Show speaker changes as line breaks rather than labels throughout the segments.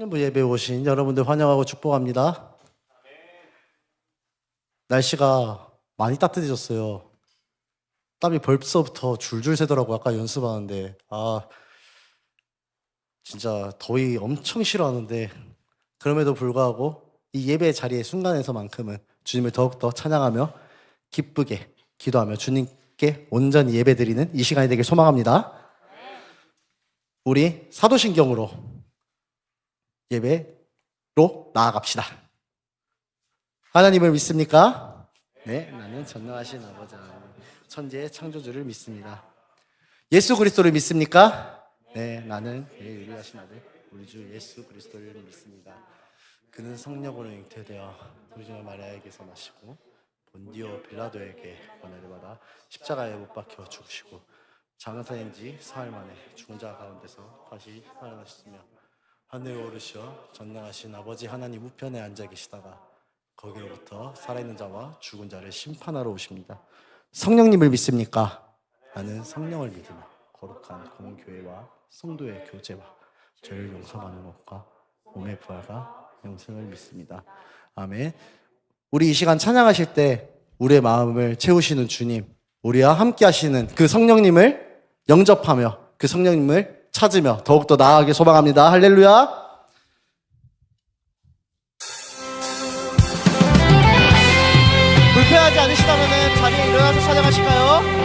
신년부 예배에 오신 여러분들 환영하고 축복합니다. 날씨가 많이 따뜻해졌어요. 땀이 벌써부터 줄줄 새더라고. 아까 연습하는데 진짜 더위 엄청 싫어하는데 그럼에도 불구하고 이 예배 자리의 순간에서만큼은 주님을 더욱더 찬양하며 기쁘게 기도하며 주님께 온전히 예배드리는 이 시간이 되길 소망합니다. 우리 사도신경으로 예배로 나아갑시다. 하나님을 믿습니까? 네, 나는 전능하신 아버지 하나님, 천지의 창조주를 믿습니다. 예수 그리스도를 믿습니까? 네, 나는 그의 유일하신 아들 우리 주 예수 그리스도를 믿습니다. 그는 성령으로 잉태되어 virgin 마리아에게서 나시고 본디오 빌라도에게 고난을 받아 십자가에 못 박혀 죽으시고 장사된 지 사흘 만에 죽은 자 가운데서 다시 살아나셨으며 하늘에 오르시어 전능하신 아버지 하나님 우편에 앉아 계시다가 거기로부터 살아있는 자와 죽은 자를 심판하러 오십니다. 성령님을 믿습니까? 나는 성령을 믿으며 거룩한 공교회와 성도의 교제와 죄를 용서받는 것과 몸의 부활과 영생을 믿습니다. 아멘. 우리 이 시간 찬양하실 때 우리의 마음을 채우시는 주님, 우리와 함께 하시는 그 성령님을 영접하며 그 성령님을 찾으며 더욱더 나아가길 소망합니다. 할렐루야. 불편하지 않으시다면 자리에 일어나서 찬양하실까요?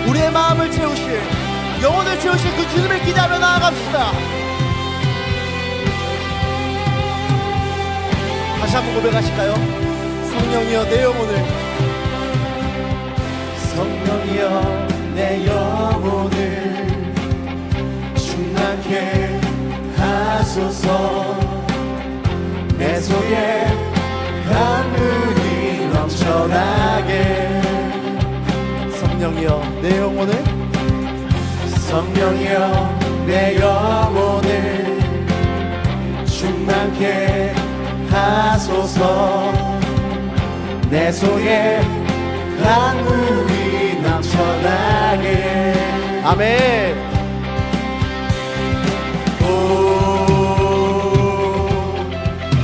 우리의 마음을 채우실, 영혼을 채우실 그 주님을 기대하며 나아갑시다. 다시 한번 고백하실까요? 성령이여 내 영혼을, 성령이여 내 영혼을 충만케 하소서. 내 속에 강물이 넘쳐나게. 성령이여 내 영혼을, 성령이여 내 영혼을 충만케 하소서. 내 속에 강물이 넘쳐나게. 아멘.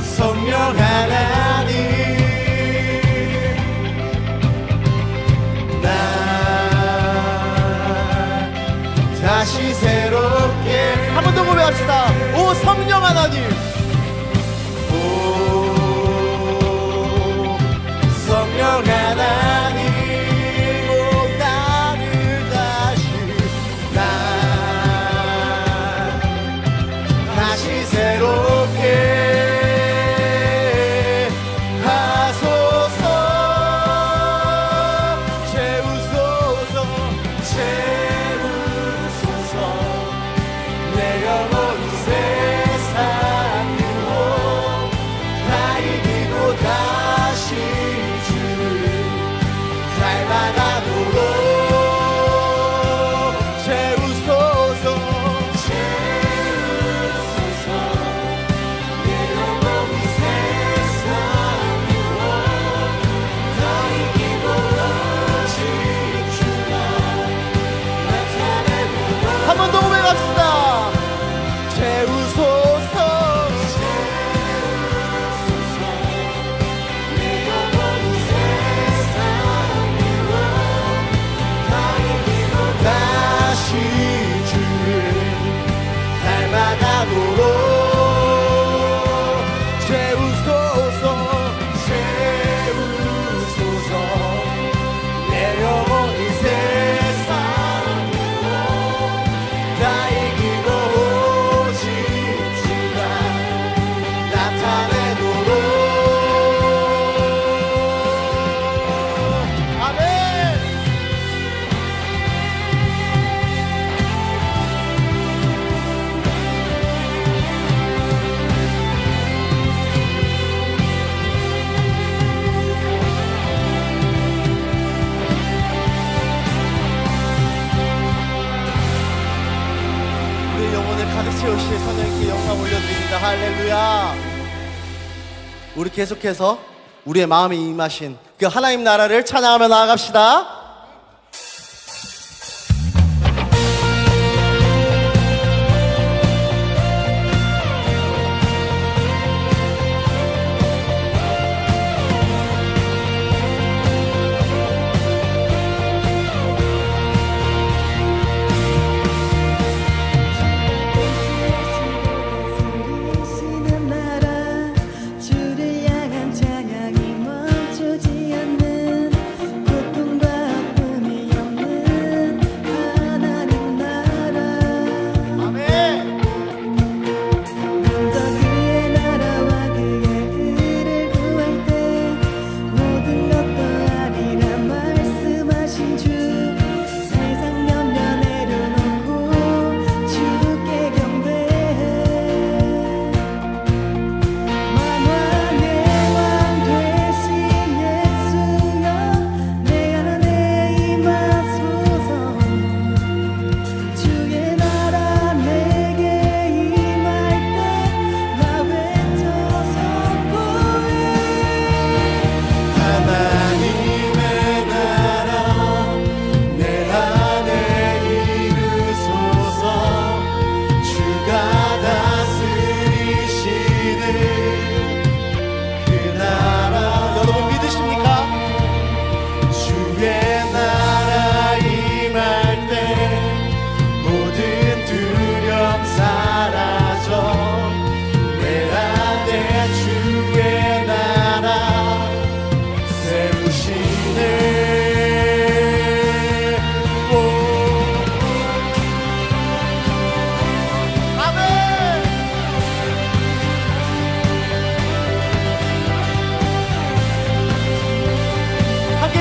성령 하나님, 나 다시 새롭게. 한 번 더 고백합시다. 오 성령 하나님, 오 성령 하나님, 오 나를 다시, 나 다시 새롭게 하소서. 채우실 성령님께 영광 올려드립니다. 할렐루야. 우리 계속해서 우리의 마음에 임하신 그 하나님 나라를 찬양하며 나아갑시다.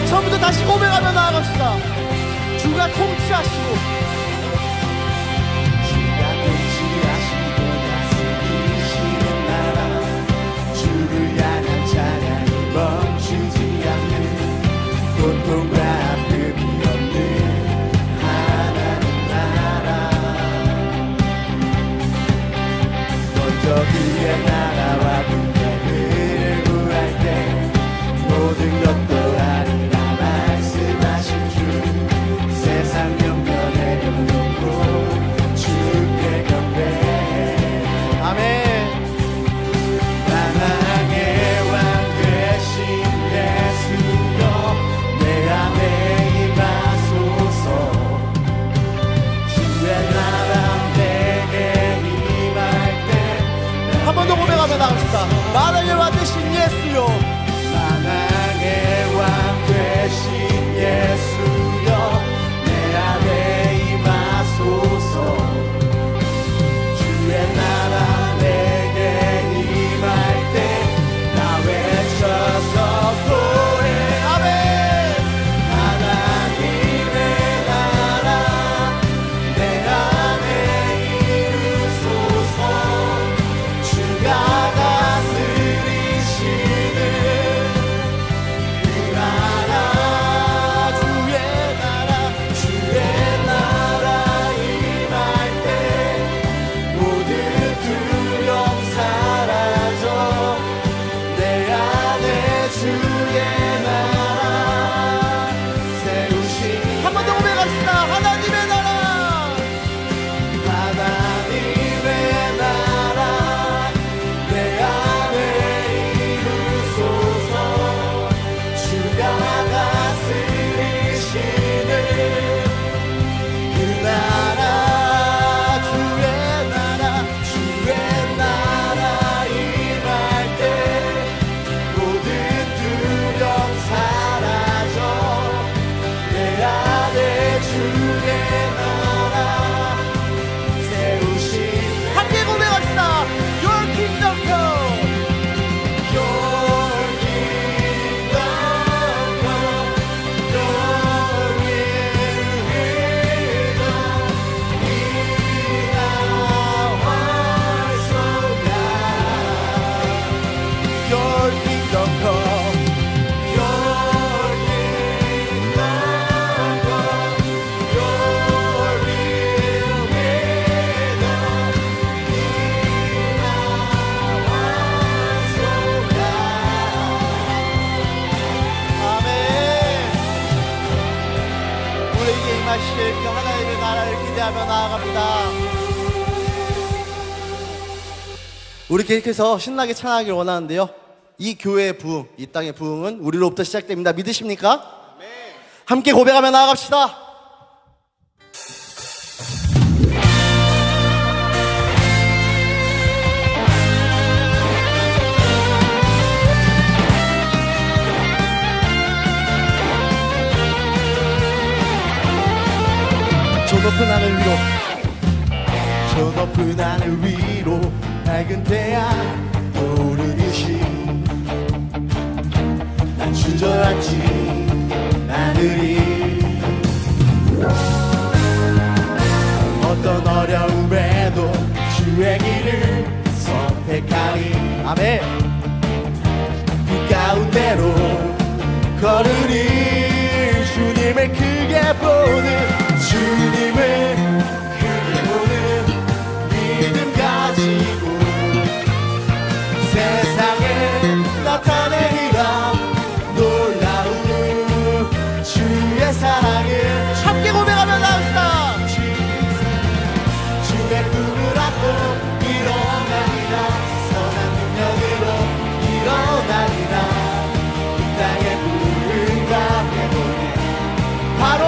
처음부터 다시 고백하며 나아갑시다. 주가 통치하시고
다스리시는 나라 주를 향한 찬양이 멈추지 않는 고통과 아픔이 없는 하나님 나라 먼저 그의 나라와 그의 의를 구할 때 모든 것도 세상 영면에 내려놓고 주께 경배해.
아멘.
만왕의 왕 되신 예수여 내 안에 임하소서 주의 나라 내게 임할 때
한 번 더 고백하며 행하실 그 하나님의 나라를 기대하며 나아갑니다. 우리 계속해서 신나게 찬양하길 원하는데요, 이 교회의 부흥, 이 땅의 부흥은 우리로부터 시작됩니다. 믿으십니까? 함께 고백하며 나아갑시다. 저 높은 하늘 위로,
저 높은 하늘 위로 밝은 태양 오르듯이 난 주저앉지 않으리. 어떤 어려움에도 주의 길을 선택하리.
아멘.
그 가운데로 걸으리. 주님을 크게 보는, 주님을 크게 보는 믿음 가지고 세상에 나타내리라. 놀라운 주의 사랑을
함께 고백하며 나아갑시다.
주의 꿈을 안고 일어나리라. 선한 능력으로 일어나리라. 이 땅의 부흥과 회복에
바로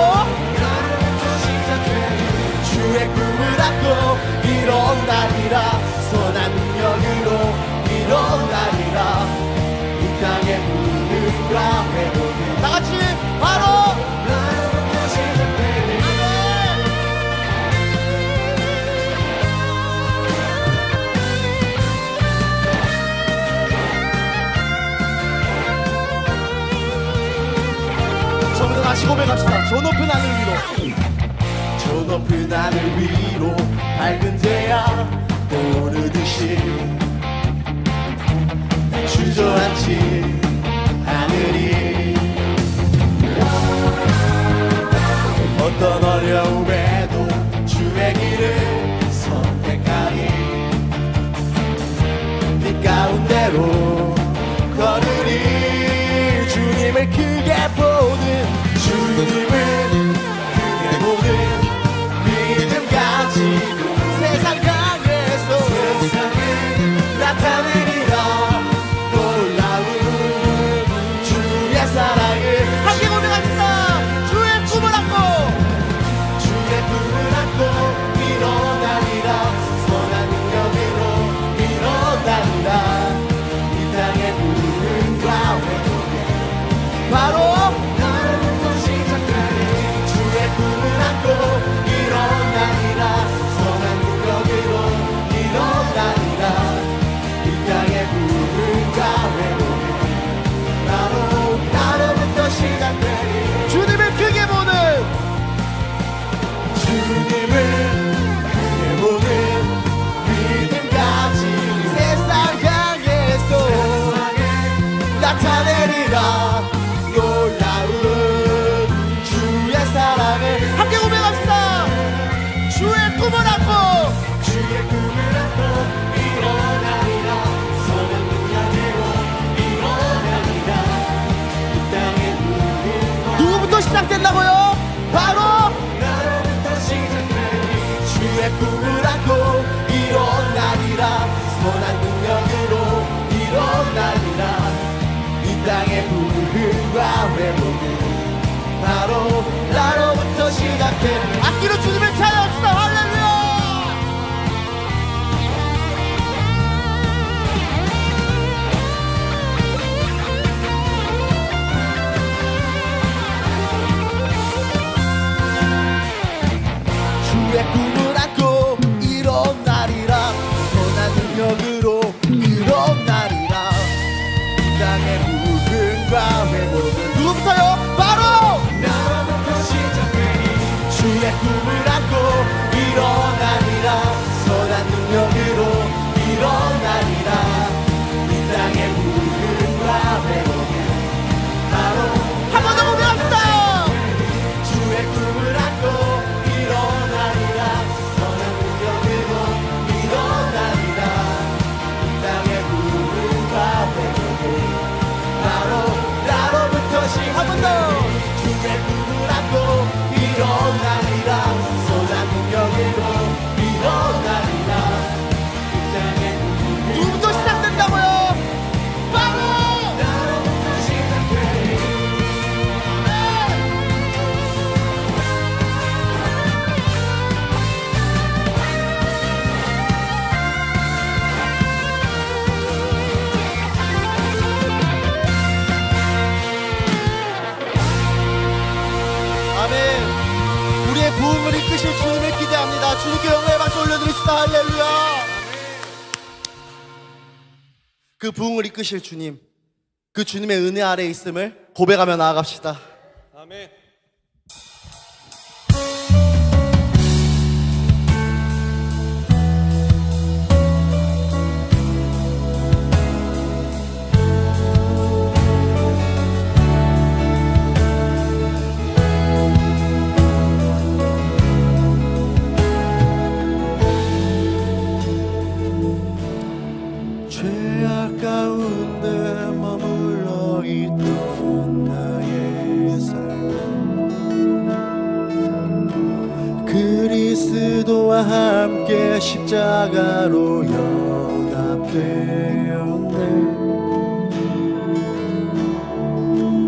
주의 꿈을 안고 일어나리라. 선한 능력으로 일어나리라. 이 땅의 부흥과 회복에
다같이 바로
나로부터 시작되리.
저부터 다시 고백합시다. 저 높은 하늘 위로,
저 높은 하늘 위로 밝은 태양 오르듯이 난 주저앉지 않으리. 어떤 어려움에도 주의 길을 선택하리. 빛 가운데로 걸으리. 주님을 크게 보는, 주님을 크게 보는 믿음 가지고 세상 강에서 세상을 나타내리라. 놀라운 주의 사랑을
함께 고백합시다. 주의 꿈을 안고
주의 꿈을 안고 일어나리라. 선한 능력으로 일어나리라. 이 땅의 부흥과 회복에
바로
나로부터 시작되리. 주의 꿈을 안고 일어나리라. 선한 능력으로 일어나리라. 이 땅의 부흥과 회복에 나로부터 시작되리.
주님을 크게 보는
주님을 크게 보는 믿음 가진
세상 향해서
나타내리라. 놀라운 주의 사랑을
함께 고백합시다. 주의 꿈을 안고
주의 꿈을 안고 일어나리라. 선한 능력으로 일어나리라. 이 땅의 부흥과
누구부터 시작된다고요? 바로
나로부터 시작되리. 주의 꿈을 안고 일어나리라. 선한 능력으로 일어나리라. 이 땅의 부흥과 회복은 바로 나로부터 시작되리.
악기로 주님을 찬양합시다. 할렐루야.
주의 꿈을 안고 일어나리라. 선한 능력으로 일어나리라. 이 땅의 부흥과 회복은
누구부터요? 바로
나로부터 시작되리. 주의 꿈을 안고 일어나리라. 선한 능력으로 일어나리라. 이 땅의 부흥과 회복은 바로
한 번 더 고백합시다.
주의 꿈을 안고 일어나리라.
우리의 부흥을 이끄실 주님을 기대합니다. 주님께 영광의 박수 올려드립시다. 할렐루야. 그 부흥을 이끄실 주님, 그 주님의 은혜 아래에 있음을 고백하며 나아갑시다.
아멘.
죄악 가운데 머물러 있던 나의 삶, 그리스도와 함께 십자가로 연합되었네.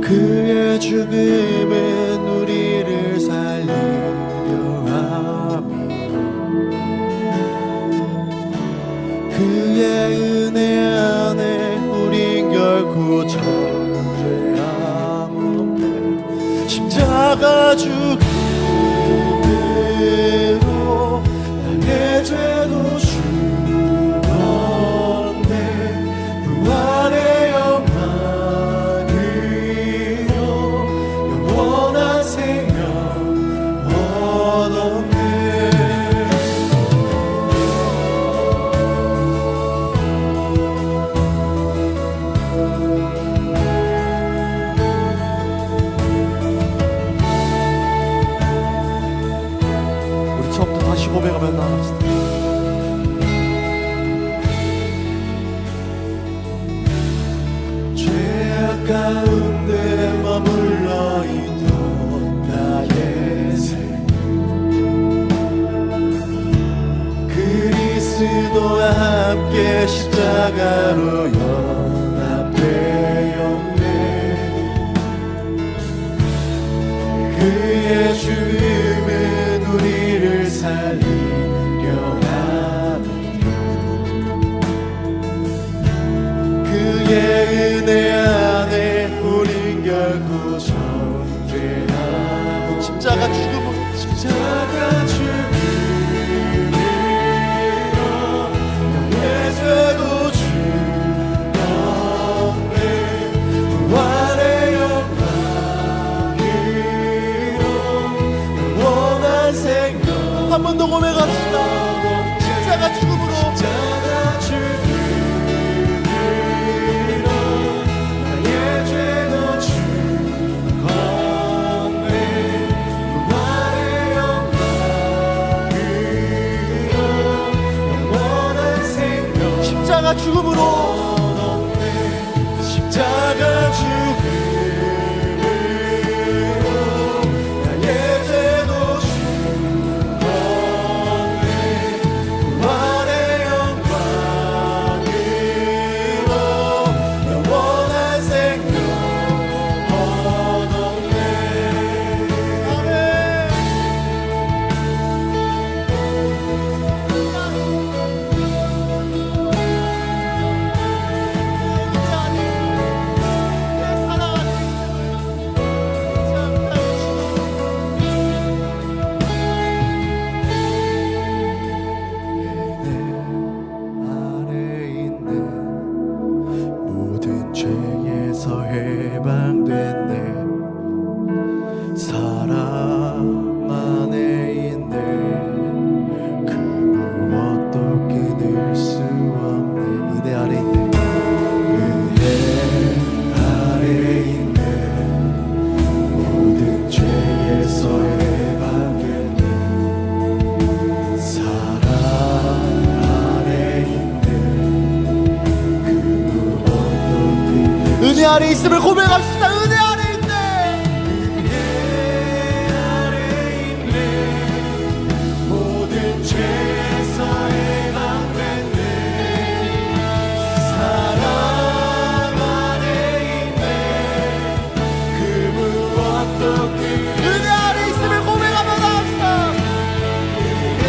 그의 죽음은 우리를 살리려 하며 그의 은혜 안에 우린 결코 전죄함 없네. 십자가 죽음으로 나의 죄도 죽었네. 부활의 영광으로 영원한 생명 얻었네. 처음부터 다시 고백하며 나갑시다. 죄악 가운데 머물러 있던 나의 삶, 그리스도와 함께 십자가로 연합되었네. 그의 죽음은 우리를 살리려 하며 그의 은혜 안에 우린 결코 전죄함. 십자가 죽음으로 너의 죄도 죽었네. 부활의 한 번 더 고백합시다. 십자가 죽음으로 나의 죄도 죽었네. 부활의 영광으로 영원한 생명. 십자가 죽음으로 십자가 죽음으로 나의 죄도 해방됐네. 사랑 안에 있네. 그 무엇도 끊을 수 없네. 은혜 아래 있네. 은혜 아래 있네. 모든 죄에서 해방됐네. 사랑 안에 있네. 그 무엇도 끊을 은혜 아래 있음을 고백합시다. 은혜 아래 있네. 은혜 아래 있네. 모든 죄에서 해방됐네. 사랑 안에 있네. 그 무엇도 은혜 아래 있음을 고백하며 나갑시다. 은혜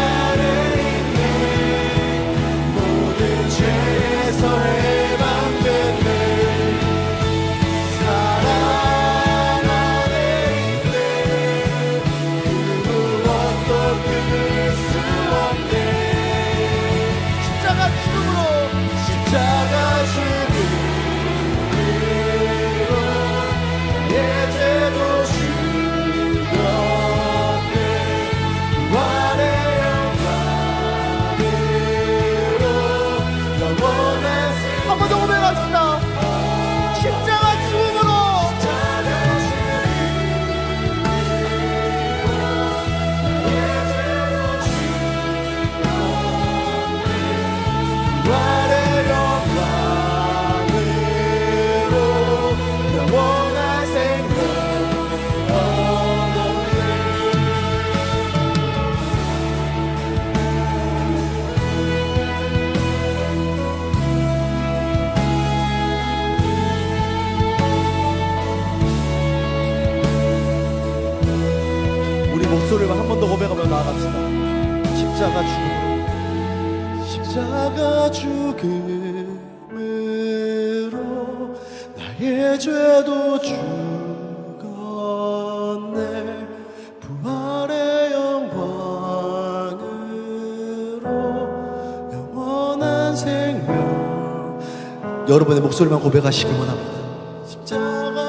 아래 있네. 모든 죄에서 해방됐네.
번 더 고백하며 나아갑시다. 십자가 죽음으로 나의 죄도 죽었네. 부활의 영광으로 영원한 생명. 여러분의 목소리만 고백하시길 원합니다. 십자가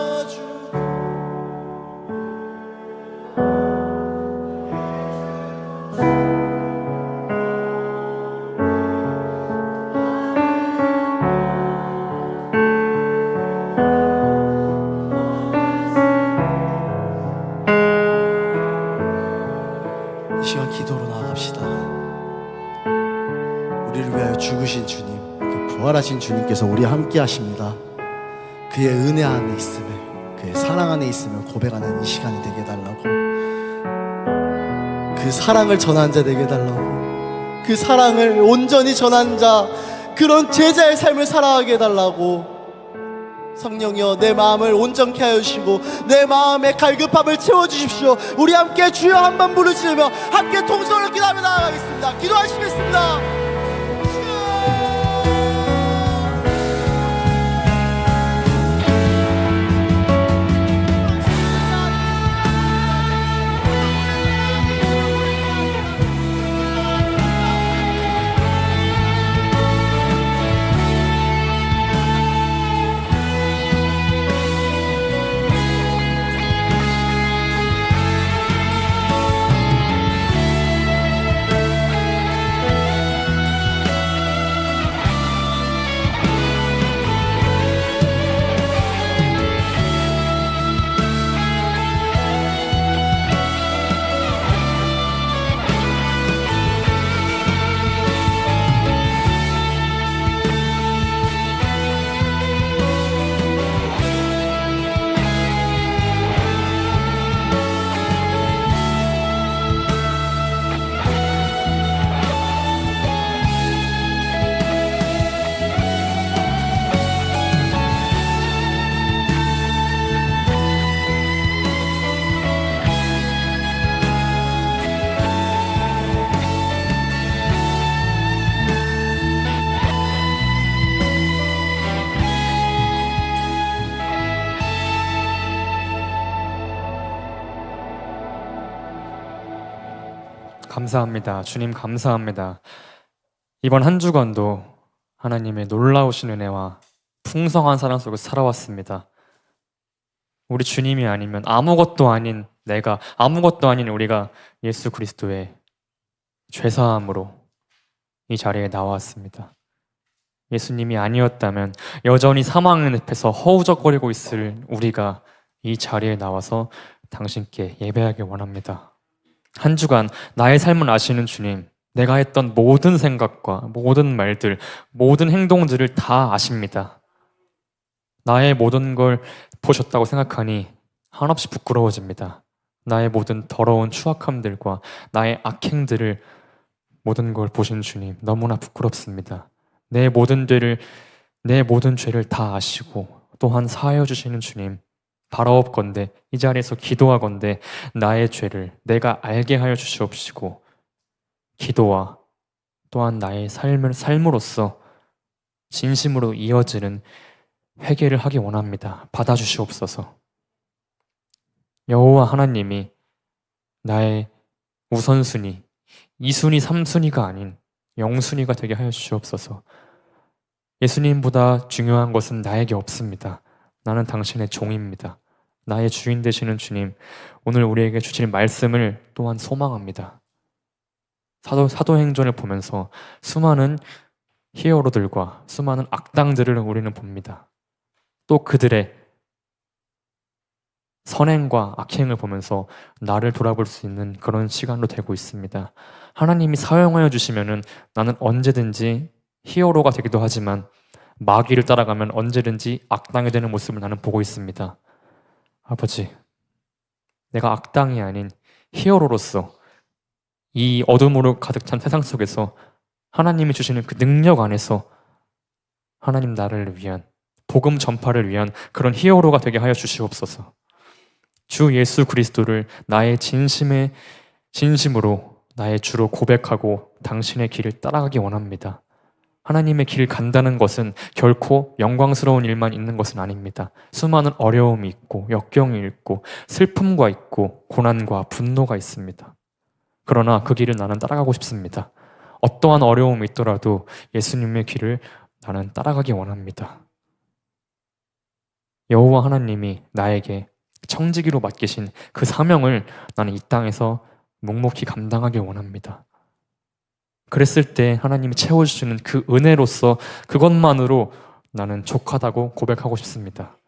이 시간 기도로 나아갑시다. 우리를 위하여 죽으신 주님, 그 부활하신 주님께서 우리와 함께 하십니다. 그의 은혜 안에 있음에, 그의 사랑 안에 있으면 고백하는 이 시간이 되게 해달라고, 그 사랑을 전한 자 되게 해달라고, 그 사랑을 온전히 전한 자, 그런 제자의 삶을 살아가게 해달라고. 성령이여, 내 마음을 온전케 하여 주시고 내 마음의 갈급함을 채워주십시오. 우리 함께 주여 한번 부르시며 함께 통성으로 기도하며 나아가겠습니다. 기도하시겠습니다.
감사합니다. 주님 감사합니다. 이번 한 주간도 하나님의 놀라우신 은혜와 풍성한 사랑 속에 살아왔습니다. 우리 주님이 아니면 아무것도 아닌 내가, 아무것도 아닌 우리가 예수 그리스도의 죄사함으로 이 자리에 나왔습니다. 예수님이 아니었다면 여전히 사망의 늪에서 허우적거리고 있을 우리가 이 자리에 나와서 당신께 예배하길 원합니다. 한 주간 나의 삶을 아시는 주님, 내가 했던 모든 생각과 모든 말들, 모든 행동들을 다 아십니다. 나의 모든 걸 보셨다고 생각하니 한없이 부끄러워집니다. 나의 모든 더러운 추악함들과 나의 악행들을 모든 걸 보신 주님, 너무나 부끄럽습니다. 내 모든 죄를 다 아시고 또한 사하여 주시는 주님, 바라옵건대 이 자리에서 기도하건대 나의 죄를 내가 알게 하여 주시옵시고 기도와 또한 나의 삶으로서 진심으로 이어지는 회개를 하기 원합니다. 받아주시옵소서. 여호와 하나님이 나의 우선순위, 2순위, 3순위가 아닌 영순위가 되게 하여 주시옵소서. 예수님보다 중요한 것은 나에게 없습니다. 나는 당신의 종입니다. 나의 주인 되시는 주님, 오늘 우리에게 주실 말씀을 또한 소망합니다. 사도행전을 보면서 수많은 히어로들과 수많은 악당들을 우리는 봅니다. 또 그들의 선행과 악행을 보면서 나를 돌아볼 수 있는 그런 시간도 되고 있습니다. 하나님이 사용하여 주시면은 나는 언제든지 히어로가 되기도 하지만 마귀를 따라가면 언제든지 악당이 되는 모습을 나는 보고 있습니다. 아버지, 내가 악당이 아닌 히어로로서 이 어둠으로 가득 찬 세상 속에서 하나님이 주시는 그 능력 안에서 하나님 나라를 위한, 복음 전파를 위한 그런 히어로가 되게 하여 주시옵소서. 주 예수 그리스도를 나의 진심의 진심으로 나의 주로 고백하고 당신의 길을 따라가기 원합니다. 하나님의 길을 간다는 것은 결코 영광스러운 일만 있는 것은 아닙니다. 수많은 어려움이 있고 역경이 있고 슬픔과 있고 고난과 분노가 있습니다. 그러나 그 길을 나는 따라가고 싶습니다. 어떠한 어려움이 있더라도 예수님의 길을 나는 따라가기 원합니다. 여호와 하나님이 나에게 청지기로 맡기신 그 사명을 나는 이 땅에서 묵묵히 감당하길 원합니다. 그랬을 때 하나님이 채워주시는 그 은혜로서 그것만으로 나는 족하다고 고백하고 싶습니다.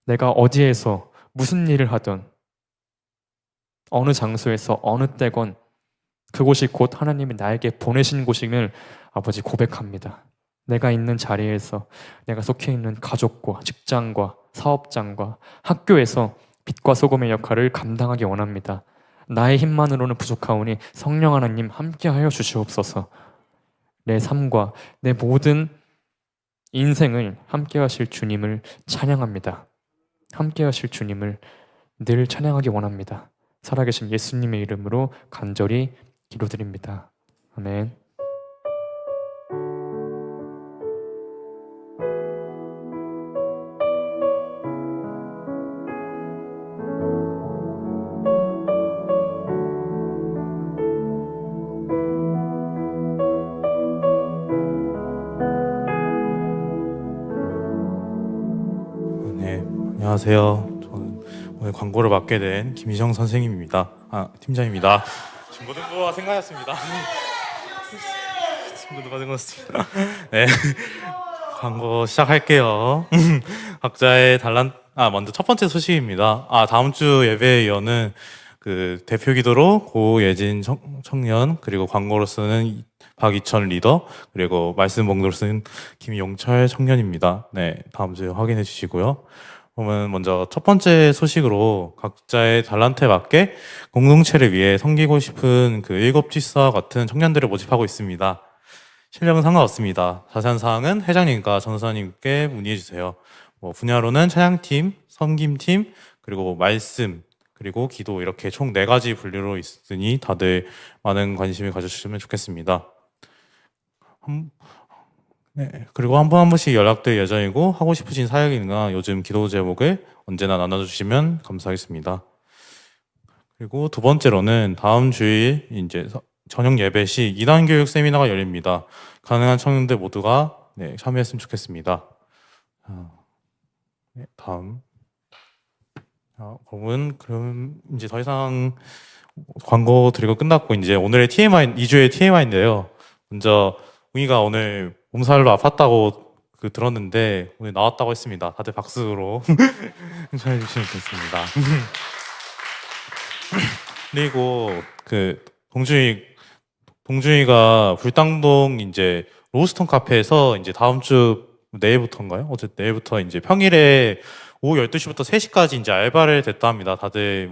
내가 어디에서 무슨 일을 하든 어느 장소에서 어느 때건 그곳이 곧 하나님이 나에게 보내신 곳임을 아버지 고백합니다. 내가 있는 자리에서 내가 속해 있는 가족과 직장과 사업장과 학교에서 빛과 소금의 역할을 감당하기 원합니다. 나의 힘만으로는 부족하오니 성령 하나님 함께하여 주시옵소서. 내 삶과 내 모든 인생을 함께하실 주님을 찬양합니다. 함께하실 주님을 늘 찬양하기 원합니다. 살아계신 예수님의 이름으로 간절히 기도드립니다. 아멘.
네, 안녕하세요. 저는 오늘 광고를 맡게 된 김희정 선생님입니다. 팀장입니다. 중고등부가 생각났습니다. 중고등부가 생각났습니다. 네, 광고 시작할게요. 각자의 먼저 첫 번째 소식입니다. 다음 주 예배에 이어는 그 대표 기도로 고예진 청년, 그리고 광고로서는 박이천 리더, 그리고 말씀 봉독으로서는 김용철 청년입니다. 네, 다음 주에 확인해 주시고요. 그러면 먼저 첫 번째 소식으로 각자의 달란트에 맞게 공동체를 위해 섬기고 싶은 그 일곱지사와 같은 청년들을 모집하고 있습니다. 실력은 상관없습니다. 자세한 사항은 회장님과 전사님께 문의해 주세요. 분야로는 찬양팀, 섬김팀, 그리고 말씀, 그리고 기도, 이렇게 총 4가지 분류로 있으니 다들 많은 관심을 가져주시면 좋겠습니다. 네, 그리고 한 분 한 분씩 연락될 예정이고, 하고 싶으신 사역이나 요즘 기도 제목을 언제나 나눠주시면 감사하겠습니다. 그리고 두 번째로는 다음 주일 이제 저녁 예배 시 2단 교육 세미나가 열립니다. 가능한 청년들 모두가 참여했으면 좋겠습니다. 네, 다음. 그럼 이제 더 이상 광고 드리고 끝났고, 이제 오늘의 TMI, 2주의 TMI인데요. 먼저 웅이가 오늘 몸살로 아팠다고 들었는데 오늘 나왔다고 했습니다. 다들 박수로 응원해 주시면 좋겠습니다. 그리고 동준이가 불당동 이제 로스톤 카페에서 이제 다음 주 내일부터인가요? 내일부터 이제 평일에 오후 12시부터 3시까지 이제 알바를 됐다 합니다. 다들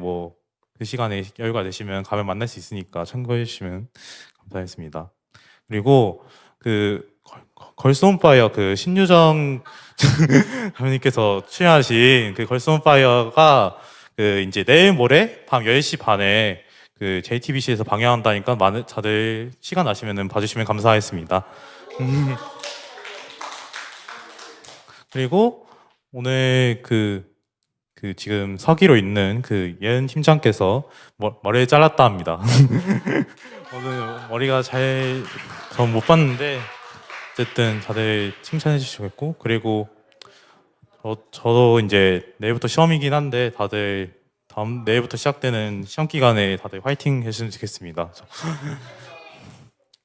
그 시간에 여유가 되시면 가면 만날 수 있으니까 참고해 주시면 감사하겠습니다. 그리고 걸스온파이어 신유정 감독님께서 출연하신 걸스온파이어가 이제 내일 모레 밤 10시 반에 JTBC에서 방영한다니까 다들 시간 나시면 봐주시면 감사하겠습니다. 그리고 오늘 지금 서기로 있는 예은 팀장께서 머리를 잘랐다 합니다. 오늘 머리가 전 못 봤는데 어쨌든 다들 칭찬해 주시겠고, 그리고 저도 이제 내일부터 시험이긴 한데 다들 내일부터 시작되는 시험 기간에 다들 화이팅 해주시면 좋겠습니다.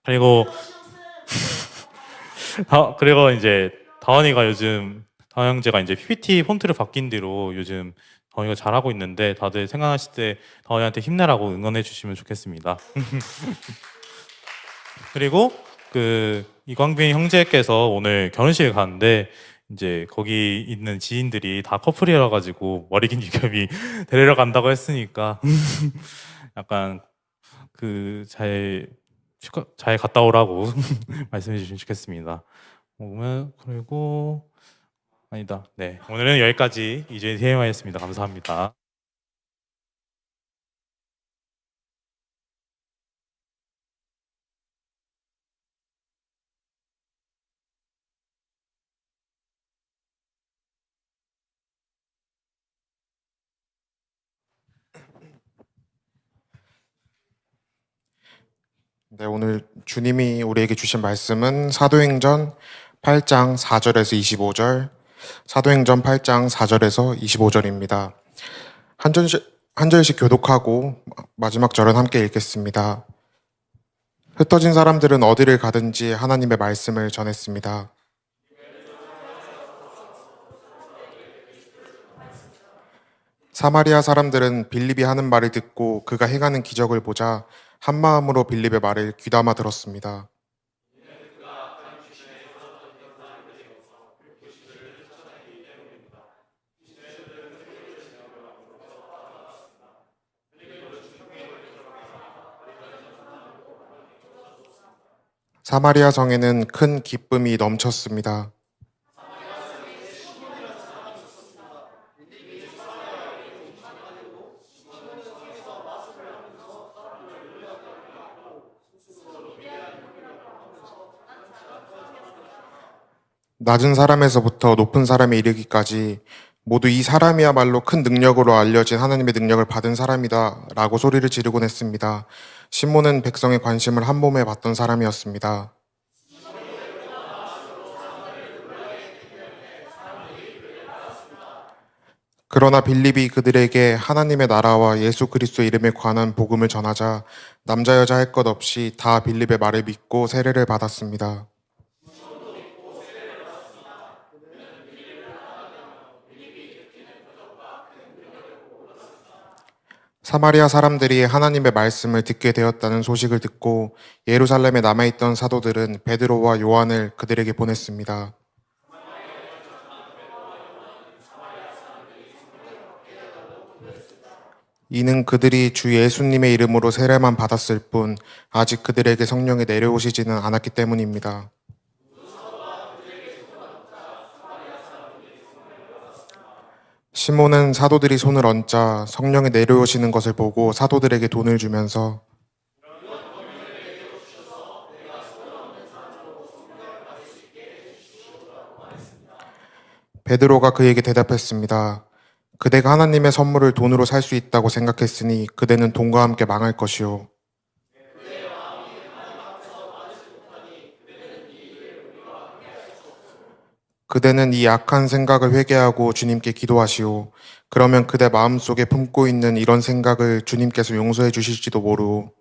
그리고 이제 다원 형제가 이제 PPT 폰트를 바뀐 뒤로 요즘 다원이가 잘하고 있는데 다들 생각하실 때 다원이한테 힘내라고 응원해 주시면 좋겠습니다. 그리고 이광빈 형제께서 오늘 결혼식에 갔는데 이제 거기 있는 지인들이 다 커플이라 가지고 머리 긴 유겸이 데리러 간다고 했으니까 약간 잘 갔다 오라고 말씀해 주시면 좋겠습니다. 그리고 아니다. 네, 오늘은 여기까지 이제 TMI였습니다. 감사합니다.
네, 오늘 주님이 우리에게 주신 말씀은 사도행전 8장 4절에서 25절, 사도행전 8장 4절에서 25절입니다. 한 절씩 교독하고 마지막 절은 함께 읽겠습니다. 흩어진 사람들은 어디를 가든지 하나님의 말씀을 전했습니다. 사마리아 사람들은 빌립이 하는 말을 듣고 그가 행하는 기적을 보자 한 마음으로 빌립의 말을 귀담아 들었습니다. 사마리아 성에는 큰 기쁨이 넘쳤습니다. 낮은 사람에서부터 높은 사람에 이르기까지 모두 이 사람이야말로 큰 능력으로 알려진 하나님의 능력을 받은 사람이다 라고 소리를 지르곤 했습니다. 시몬은 백성의 관심을 한 몸에 받던 사람이었습니다. 그러나 빌립이 그들에게 하나님의 나라와 예수 그리스도 이름에 관한 복음을 전하자 남자 여자 할 것 없이 다 빌립의 말을 믿고 세례를 받았습니다. 사마리아 사람들이 하나님의 말씀을 듣게 되었다는 소식을 듣고 예루살렘에 남아있던 사도들은 베드로와 요한을 그들에게 보냈습니다. 이는 그들이 주 예수님의 이름으로 세례만 받았을 뿐 아직 그들에게 성령이 내려오시지는 않았기 때문입니다. 시몬은 사도들이 손을 얹자 성령이 내려오시는 것을 보고 사도들에게 돈을 주면서 베드로가 그에게 대답했습니다. 그대가 하나님의 선물을 돈으로 살 수 있다고 생각했으니 그대는 돈과 함께 망할 것이요. 그대는 이 악한 생각을 회개하고 주님께 기도하시오. 그러면 그대 마음속에 품고 있는 이런 생각을 주님께서 용서해 주실지도 모르오.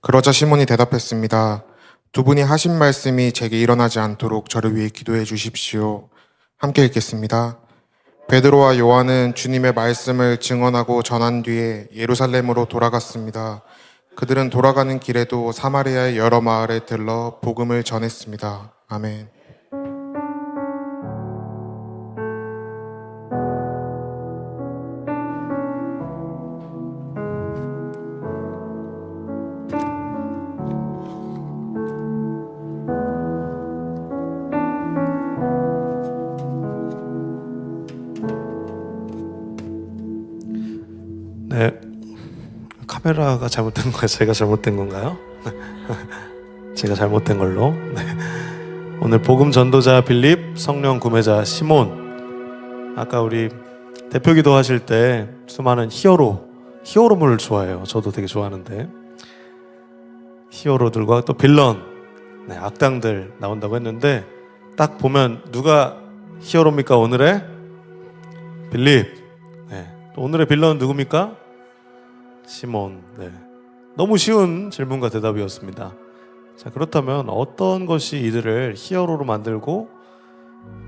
그러자 시몬이 대답했습니다. 두 분이 하신 말씀이 제게 일어나지 않도록 저를 위해 기도해 주십시오. 함께 읽겠습니다. 베드로와 요한은 주님의 말씀을 증언하고 전한 뒤에 예루살렘으로 돌아갔습니다. 그들은 돌아가는 길에도 사마리아의 여러 마을에 들러 복음을 전했습니다. 아멘.
네, 카메라가 잘못된 건가요? 제가 잘못된 건가요? 제가 잘못된 걸로. 네. 오늘 복음 전도자 빌립, 성령 구매자 시몬. 아까 우리 대표기도 하실 때 수많은 히어로물을 좋아해요. 저도 되게 좋아하는데 히어로들과 또 빌런, 네, 악당들 나온다고 했는데 딱 보면 누가 히어로입니까? 오늘의 빌립. 네. 또 오늘의 빌런은 누굽니까? 시몬. 네. 너무 쉬운 질문과 대답이었습니다. 자, 그렇다면 어떤 것이 이들을 히어로로 만들고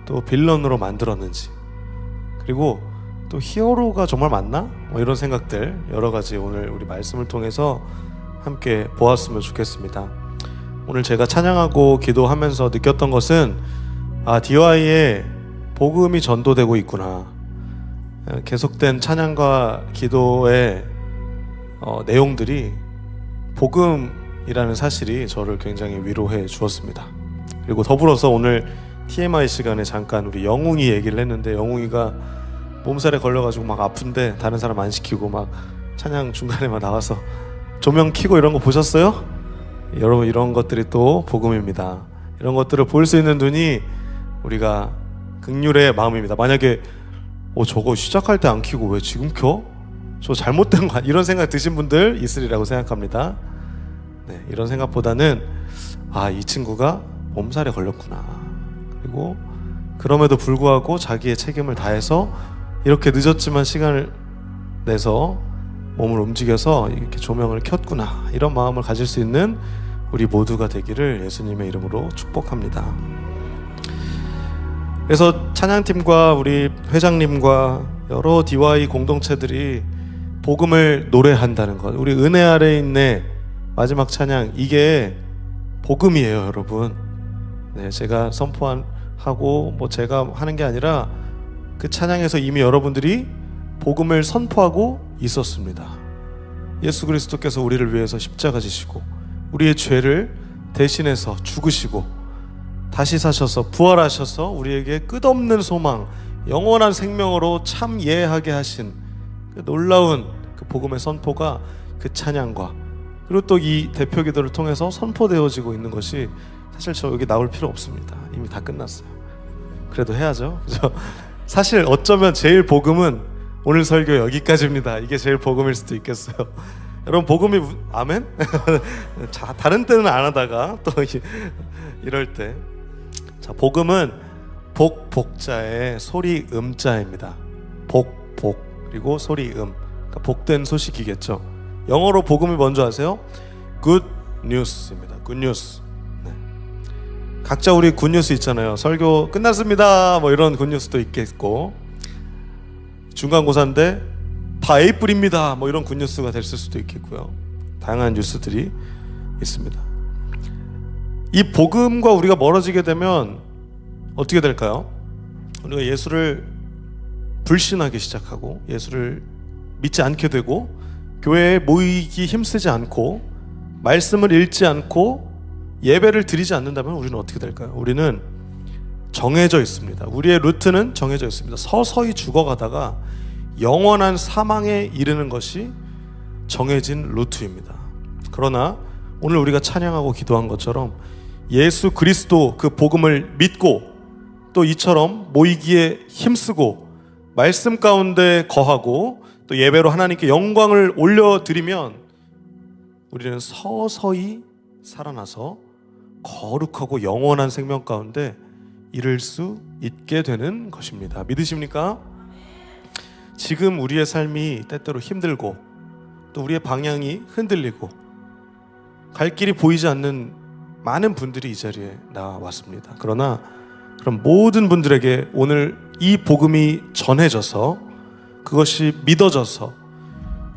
또 빌런으로 만들었는지, 그리고 또 히어로가 정말 맞나? 뭐 이런 생각들 여러 가지 오늘 우리 말씀을 통해서 함께 보았으면 좋겠습니다. 오늘 제가 찬양하고 기도하면서 느꼈던 것은 DY에 복음이 전도되고 있구나. 계속된 찬양과 기도의 내용들이 복음이라는 사실이 저를 굉장히 위로해 주었습니다. 그리고 더불어서 오늘 TMI 시간에 잠깐 우리 영웅이 얘기를 했는데, 영웅이가 몸살에 걸려가지고 막 아픈데 다른 사람 안 시키고 막 찬양 중간에 막 나와서 조명 켜고 이런 거 보셨어요? 여러분, 이런 것들이 또 복음입니다. 이런 것들을 볼 수 있는 눈이 우리가 긍휼의 마음입니다. 만약에 저거 시작할 때 안 켜고 왜 지금 켜? 저 잘못된 거 이런 생각 드신 분들 있으리라고 생각합니다. 네, 이런 생각보다는 이 친구가 몸살에 걸렸구나. 그리고 그럼에도 불구하고 자기의 책임을 다해서 이렇게 늦었지만 시간을 내서 몸을 움직여서 이렇게 조명을 켰구나. 이런 마음을 가질 수 있는 우리 모두가 되기를 예수님의 이름으로 축복합니다. 그래서 찬양팀과 우리 회장님과 여러 DY 공동체들이 복음을 노래한다는 것, 우리 은혜 아래 있네 마지막 찬양, 이게 복음이에요, 여러분. 네, 제가 선포하고 뭐 제가 하는 게 아니라 그 찬양에서 이미 여러분들이 복음을 선포하고 있었습니다. 예수 그리스도께서 우리를 위해서 십자가 지시고 우리의 죄를 대신해서 죽으시고 다시 사셔서 부활하셔서 우리에게 끝없는 소망, 영원한 생명으로 참 예하게 하신 그 놀라운 그 복음의 선포가 그 찬양과 그리고 또 이 대표 기도를 통해서 선포되어지고 있는 것이 사실 저 여기 나올 필요 없습니다. 이미 다 끝났어요. 그래도 해야죠. 그죠? 사실 어쩌면 제일 복음은 오늘 설교 여기까지입니다. 이게 제일 복음일 수도 있겠어요. 여러분 복음이 아멘? 자, 다른 때는 안 하다가 또 이럴 때, 자, 복음은 복자의 소리 음자입니다. 복 그리고 소리 그러니까 복된 소식이겠죠. 영어로 복음이 뭔지 아세요? Good news입니다. Good news. 네. 각자 우리 good news 있잖아요. 설교 끝났습니다. 뭐 이런 good news도 있겠고, 중간고사인데 다 A뿔입니다. 뭐 이런 good news가 됐을 수도 있겠고요. 다양한 뉴스들이 있습니다. 이 복음과 우리가 멀어지게 되면 어떻게 될까요? 우리가 예수를 불신하기 시작하고 예수를 믿지 않게 되고 교회에 모이기 힘쓰지 않고 말씀을 읽지 않고 예배를 드리지 않는다면 우리는 어떻게 될까요? 우리는 정해져 있습니다. 우리의 루트는 정해져 있습니다. 서서히 죽어가다가 영원한 사망에 이르는 것이 정해진 루트입니다. 그러나 오늘 우리가 찬양하고 기도한 것처럼 예수 그리스도 그 복음을 믿고 또 이처럼 모이기에 힘쓰고 말씀 가운데 거하고 또 예배로 하나님께 영광을 올려드리면 우리는 서서히 살아나서 거룩하고 영원한 생명 가운데 이룰 수 있게 되는 것입니다. 믿으십니까? 지금 우리의 삶이 때때로 힘들고 또 우리의 방향이 흔들리고 갈 길이 보이지 않는 많은 분들이 이 자리에 나왔습니다. 그러나 그럼 모든 분들에게 오늘 이 복음이 전해져서 그것이 믿어져서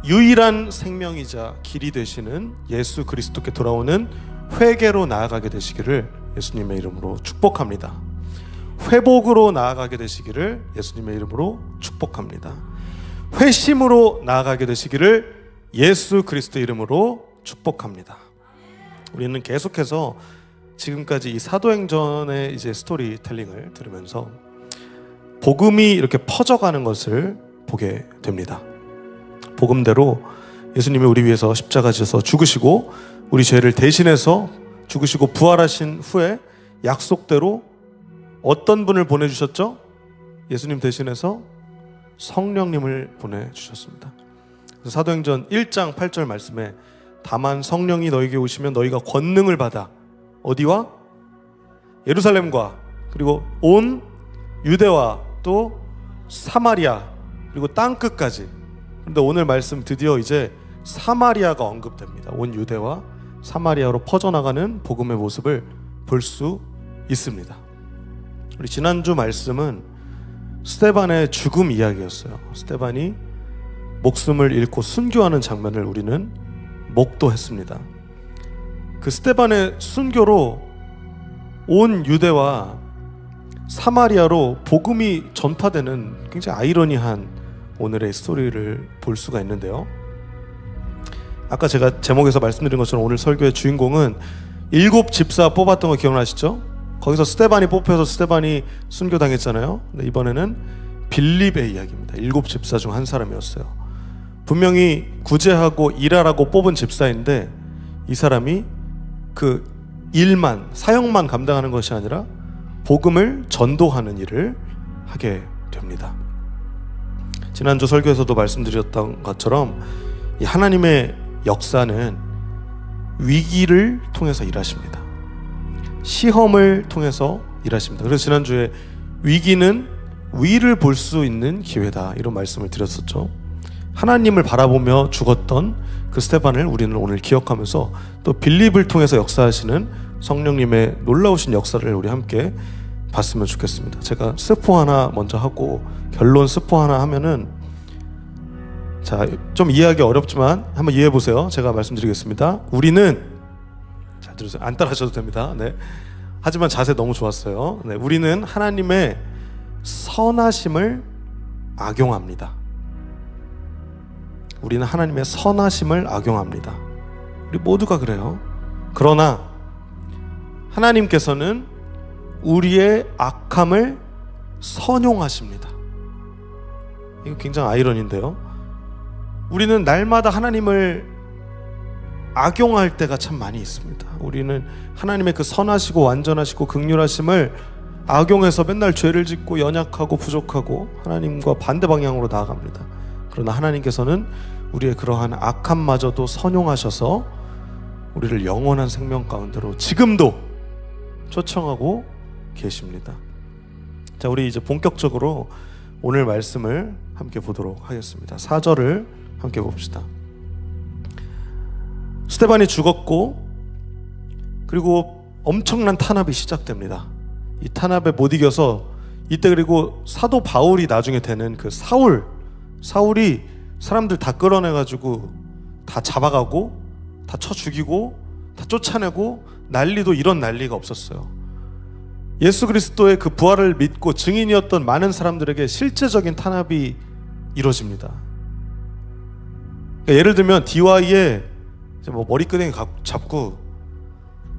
유일한 생명이자 길이 되시는 예수 그리스도께 돌아오는 회개로 나아가게 되시기를 예수님의 이름으로 축복합니다. 회복으로 나아가게 되시기를 예수님의 이름으로 축복합니다. 회심으로 나아가게 되시기를 예수 그리스도 이름으로 축복합니다. 우리는 계속해서 지금까지 이 사도행전의 이제 스토리텔링을 들으면서 복음이 이렇게 퍼져가는 것을 보게 됩니다. 복음대로 예수님이 우리 위해서 십자가 지어서 죽으시고 우리 죄를 대신해서 죽으시고 부활하신 후에 약속대로 어떤 분을 보내주셨죠? 예수님 대신해서 성령님을 보내주셨습니다. 그래서 사도행전 1장 8절 말씀에 다만 성령이 너에게 오시면 너희가 권능을 받아 어디와? 예루살렘과 그리고 온 유대와 또 사마리아 그리고 땅끝까지. 그런데 오늘 말씀 드디어 이제 사마리아가 언급됩니다. 온 유대와 사마리아로 퍼져나가는 복음의 모습을 볼 수 있습니다. 우리 지난주 말씀은 스데반의 죽음 이야기였어요. 스데반이 목숨을 잃고 순교하는 장면을 우리는 목도했습니다. 그 스데반의 순교로 온 유대와 사마리아로 복음이 전파되는 굉장히 아이러니한 오늘의 스토리를 볼 수가 있는데요. 아까 제가 제목에서 말씀드린 것처럼 오늘 설교의 주인공은 7 집사 뽑았던 거 기억나시죠? 거기서 스데반이 뽑혀서 스데반이 순교당했잖아요. 근데 이번에는 빌립의 이야기입니다. 7 집사 중 한 사람이었어요. 분명히 구제하고 일하라고 뽑은 집사인데 이 사람이 그 일만, 사역만 감당하는 것이 아니라 복음을 전도하는 일을 하게 됩니다. 지난주 설교에서도 말씀드렸던 것처럼 이 하나님의 역사는 위기를 통해서 일하십니다. 시험을 통해서 일하십니다. 그래서 지난주에 위기는 위를 볼 수 있는 기회다, 이런 말씀을 드렸었죠. 하나님을 바라보며 죽었던 그 스테반을 우리는 오늘 기억하면서 또 빌립을 통해서 역사하시는 성령님의 놀라우신 역사를 우리 함께 봤으면 좋겠습니다. 제가 스포 하나 먼저 하고 결론 스포 하나 하면은, 자, 좀 이해하기 어렵지만 한번 이해해 보세요. 제가 말씀드리겠습니다. 우리는, 잘 들으세요. 안 따라하셔도 됩니다. 네. 하지만 자세 너무 좋았어요. 네. 우리는 하나님의 선하심을 악용합니다. 우리는 하나님의 선하심을 악용합니다. 우리 모두가 그래요. 그러나 하나님께서는 우리의 악함을 선용하십니다. 이거 굉장히 아이러니인데요. 우리는 날마다 하나님을 악용할 때가 참 많이 있습니다. 우리는 하나님의 그 선하시고 완전하시고 긍휼하심을 악용해서 맨날 죄를 짓고 연약하고 부족하고 하나님과 반대 방향으로 나아갑니다. 그러나 하나님께서는 우리의 그러한 악함마저도 선용하셔서 우리를 영원한 생명 가운데로 지금도 초청하고 계십니다. 자, 우리 이제 본격적으로 오늘 말씀을 함께 보도록 하겠습니다. 4절을 함께 봅시다. 스테반이 죽었고, 그리고 엄청난 탄압이 시작됩니다. 이 탄압에 못 이겨서 이때, 그리고 사도 바울이 나중에 되는 그 사울이 사람들 다 끌어내가지고 다 잡아가고 다 쳐 죽이고 다 쫓아내고 난리도 이런 난리가 없었어요. 예수 그리스도의 그 부활을 믿고 증인이었던 많은 사람들에게 실제적인 탄압이 이루어집니다. 그러니까 예를 들면 DY에 뭐 머리끄댕이 잡고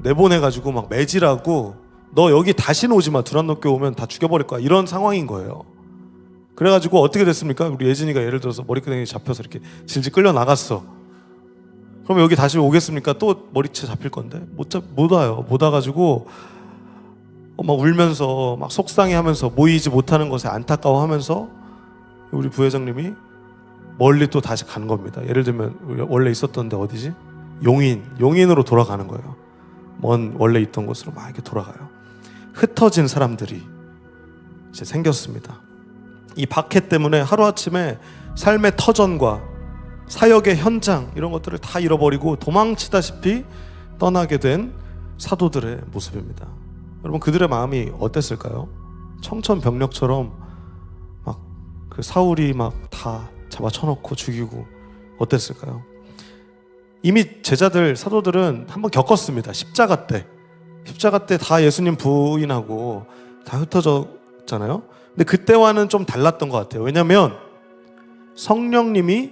내보내가지고 막 매질하고 너 여기 다시는 오지 마, 두란노교회 오면 다 죽여버릴 거야, 이런 상황인 거예요. 그래가지고 어떻게 됐습니까? 우리 예진이가 예를 들어서 머리끄댕이 잡혀서 이렇게 질질 끌려 나갔어. 그럼 여기 다시 오겠습니까? 또 머리채 잡힐 건데 못 와요. 못 와가지고 막 울면서 막 속상해하면서 모이지 못하는 것에 안타까워하면서 우리 부회장님이 멀리 또 다시 간 겁니다. 예를 들면 우리 원래 있었던 데 어디지? 용인으로 돌아가는 거예요. 먼 원래 있던 곳으로 막 이렇게 돌아가요. 흩어진 사람들이 이제 생겼습니다. 이 박해 때문에 하루아침에 삶의 터전과 사역의 현장, 이런 것들을 다 잃어버리고 도망치다시피 떠나게 된 사도들의 모습입니다. 여러분, 그들의 마음이 어땠을까요? 청천벽력처럼 막 그 사울이 막 다 잡아쳐놓고 죽이고 어땠을까요? 이미 제자들, 사도들은 한번 겪었습니다. 십자가 때 다 예수님 부인하고 다 흩어졌잖아요. 근데 그때와는 좀 달랐던 것 같아요. 왜냐하면 성령님이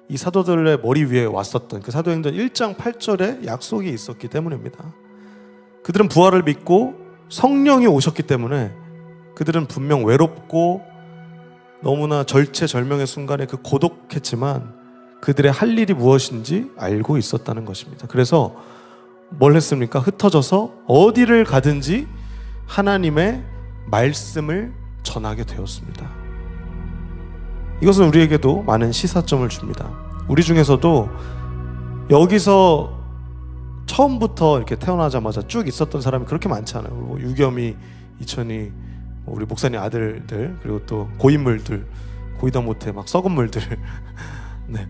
이 사도들의 머리 위에 왔었던 그 사도행전 1장 8절에 약속이 있었기 때문입니다. 그들은 부활을 믿고 성령이 오셨기 때문에 그들은 분명 외롭고 너무나 절체절명의 순간에 그 고독했지만 그들의 할 일이 무엇인지 알고 있었다는 것입니다. 그래서 뭘 했습니까? 흩어져서 어디를 가든지 하나님의 말씀을 전하게 되었습니다. 이것은 우리에게도 많은 시사점을 줍니다. 우리 중에서도 여기서 처음부터 이렇게 태어나자마자 쭉 있었던 사람이 그렇게 많지 않아요. 뭐 유겸이, 이천이, 우리 목사님 아들들, 그리고 또 고인물들, 고이다 못해 막 썩은 물들 네.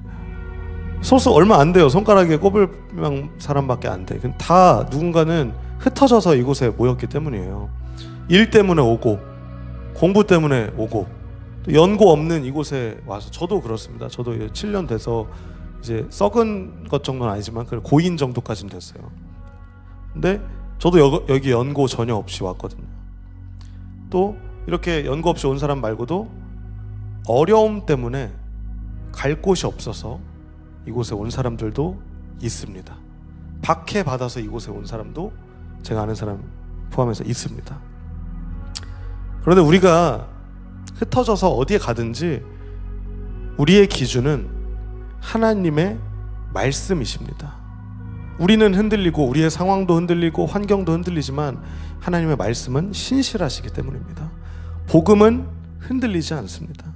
소수 얼마 안 돼요. 손가락에 꼽을 명 사람밖에 안 돼. 다 누군가는 흩어져서 이곳에 모였기 때문이에요. 일 때문에 오고, 공부 때문에 오고, 또 연고 없는 이곳에 와서. 저도 그렇습니다. 저도 7년 돼서 이제 썩은 것 정도는 아니지만 고인 정도까지는 됐어요. 근데 저도 여기 연고 전혀 없이 왔거든요. 또 이렇게 연고 없이 온 사람 말고도 어려움 때문에 갈 곳이 없어서 이곳에 온 사람들도 있습니다. 박해 받아서 이곳에 온 사람도 제가 아는 사람 포함해서 있습니다. 그런데 우리가 흩어져서 어디에 가든지 우리의 기준은 하나님의 말씀이십니다. 우리는 흔들리고 우리의 상황도 흔들리고 환경도 흔들리지만 하나님의 말씀은 신실하시기 때문입니다. 복음은 흔들리지 않습니다.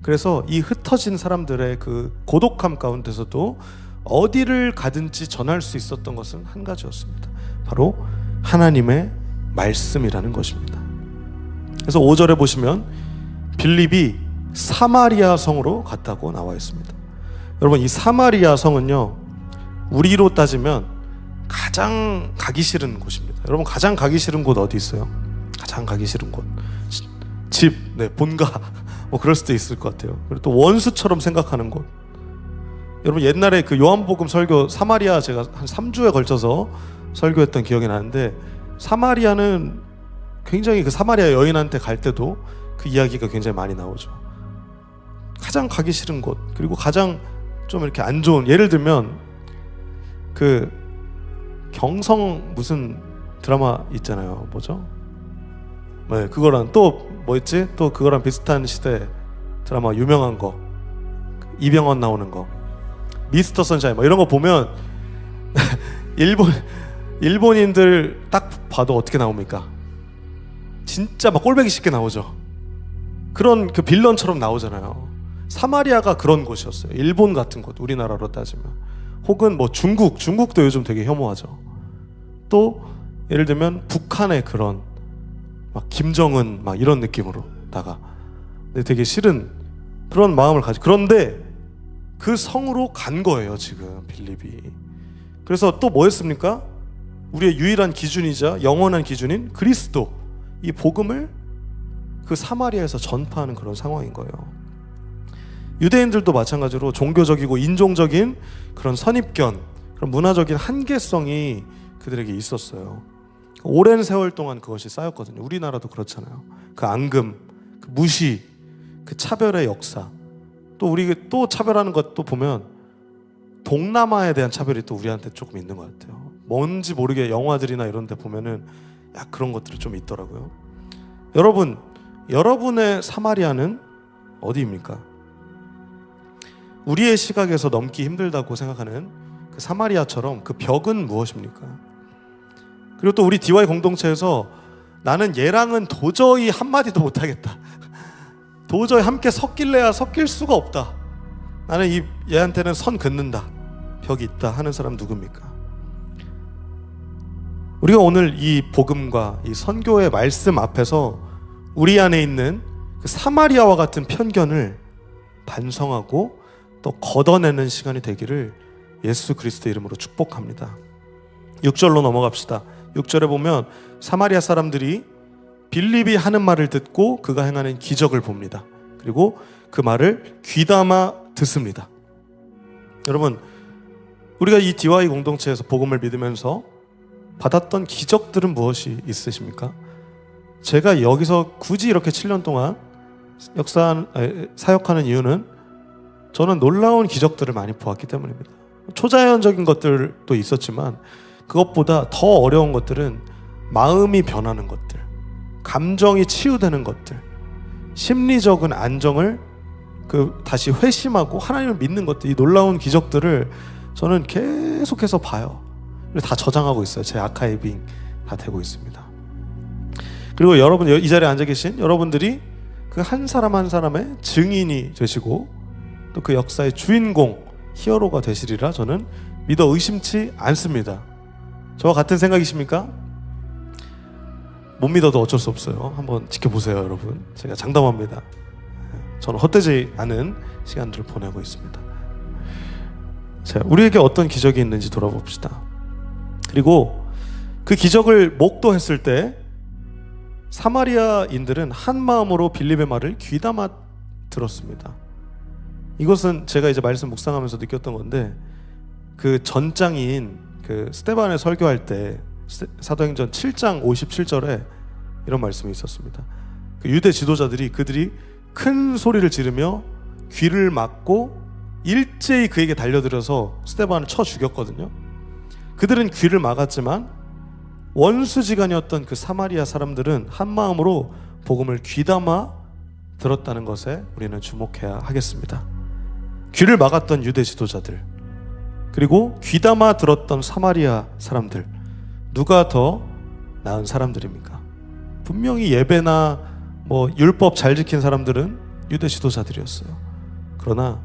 그래서 이 흩어진 사람들의 그 고독함 가운데서도 어디를 가든지 전할 수 있었던 것은 한 가지였습니다. 바로 하나님의 말씀이라는 것입니다. 그래서 5절에 보시면 빌립이 사마리아 성으로 갔다고 나와 있습니다. 여러분, 이 사마리아 성은요, 우리로 따지면 가장 가기 싫은 곳입니다. 여러분, 가장 가기 싫은 곳 어디 있어요? 가장 가기 싫은 곳, 집, 네, 본가, 뭐 그럴 수도 있을 것 같아요. 그리고 또 원수처럼 생각하는 곳. 여러분, 옛날에 그 요한복음 설교 사마리아 제가 한 3주에 걸쳐서 설교했던 기억이 나는데, 사마리아는 굉장히 그 사마리아 여인한테 갈 때도 그 이야기가 굉장히 많이 나오죠. 가장 가기 싫은 곳, 그리고 가장 좀 이렇게 안 좋은, 예를 들면 그 경성 무슨 드라마 있잖아요. 뭐죠? 네, 그거랑 또 뭐였지? 또 그거랑 비슷한 시대 드라마 유명한 거, 이병헌 나오는 거, 미스터 선샤인 뭐 이런 거 보면 일본인들 딱 봐도 어떻게 나옵니까? 진짜 막 꼴보기 쉽게 나오죠. 그런 그 빌런처럼 나오잖아요. 사마리아가 그런 곳이었어요. 일본 같은 곳, 우리나라로 따지면. 혹은 뭐 중국도 요즘 되게 혐오하죠. 또 예를 들면 북한의 그런 막 김정은 막 이런 느낌으로다가 되게 싫은 그런 마음을 가지. 그런데 그 성으로 간 거예요, 지금 빌립이. 그래서 또 뭐였습니까? 우리의 유일한 기준이자 영원한 기준인 그리스도, 이 복음을 그 사마리아에서 전파하는 그런 상황인 거예요. 유대인들도 마찬가지로 종교적이고 인종적인 그런 선입견, 그런 문화적인 한계성이 그들에게 있었어요. 오랜 세월 동안 그것이 쌓였거든요. 우리나라도 그렇잖아요. 그 앙금, 그 무시, 그 차별의 역사. 또 우리 또 차별하는 것도 보면 동남아에 대한 차별이 또 우리한테 조금 있는 것 같아요. 뭔지 모르게 영화들이나 이런 데 보면은 야, 그런 것들이 좀 있더라고요. 여러분, 여러분의 사마리아는 어디입니까? 우리의 시각에서 넘기 힘들다고 생각하는 그 사마리아처럼 그 벽은 무엇입니까? 그리고 또 우리 DY 공동체에서 나는 얘랑은 도저히 한마디도 못하겠다. 도저히 함께 섞일래야 섞일 수가 없다. 나는 얘한테는 선 긋는다. 벽이 있다 하는 사람 누굽니까? 우리가 오늘 이 복음과 이 선교의 말씀 앞에서 우리 안에 있는 그 사마리아와 같은 편견을 반성하고 또 걷어내는 시간이 되기를 예수 그리스도 이름으로 축복합니다. 6절로 넘어갑시다. 6절에 보면 사마리아 사람들이 빌립이 하는 말을 듣고 그가 행하는 기적을 봅니다. 그리고 그 말을 귀담아 듣습니다. 여러분, 우리가 이 DY 공동체에서 복음을 믿으면서 받았던 기적들은 무엇이 있으십니까? 제가 여기서 굳이 이렇게 7년 동안 사역하는 이유는 저는 놀라운 기적들을 많이 보았기 때문입니다. 초자연적인 것들도 있었지만 그것보다 더 어려운 것들은 마음이 변하는 것들, 감정이 치유되는 것들, 심리적인 안정을 다시 회심하고 하나님을 믿는 것들, 이 놀라운 기적들을 저는 계속해서 봐요. 다 저장하고 있어요. 제 아카이빙 다 되고 있습니다. 그리고 여러분, 이 자리에 앉아 계신 여러분들이 그 한 사람 한 사람의 증인이 되시고 또 그 역사의 주인공, 히어로가 되시리라 저는 믿어 의심치 않습니다. 저와 같은 생각이십니까? 못 믿어도 어쩔 수 없어요. 한번 지켜보세요, 여러분. 제가 장담합니다. 저는 헛되지 않은 시간들을 보내고 있습니다. 자, 우리에게 어떤 기적이 있는지 돌아봅시다. 그리고 그 기적을 목도했을 때 사마리아인들은 한 마음으로 빌립의 말을 귀담아 들었습니다. 이것은 제가 이제 말씀 묵상하면서 느꼈던 건데, 그 전장인 그 스데반을 설교할 때 사도행전 7장 57절에 이런 말씀이 있었습니다. 그 유대 지도자들이 그들이 큰 소리를 지르며 귀를 막고 일제히 그에게 달려들어서 스데반을 쳐 죽였거든요. 그들은 귀를 막았지만 원수지간이었던 그 사마리아 사람들은 한 마음으로 복음을 귀담아 들었다는 것에 우리는 주목해야 하겠습니다. 귀를 막았던 유대 지도자들, 그리고 귀담아 들었던 사마리아 사람들, 누가 더 나은 사람들입니까? 분명히 예배나 뭐 율법 잘 지킨 사람들은 유대 지도자들이었어요. 그러나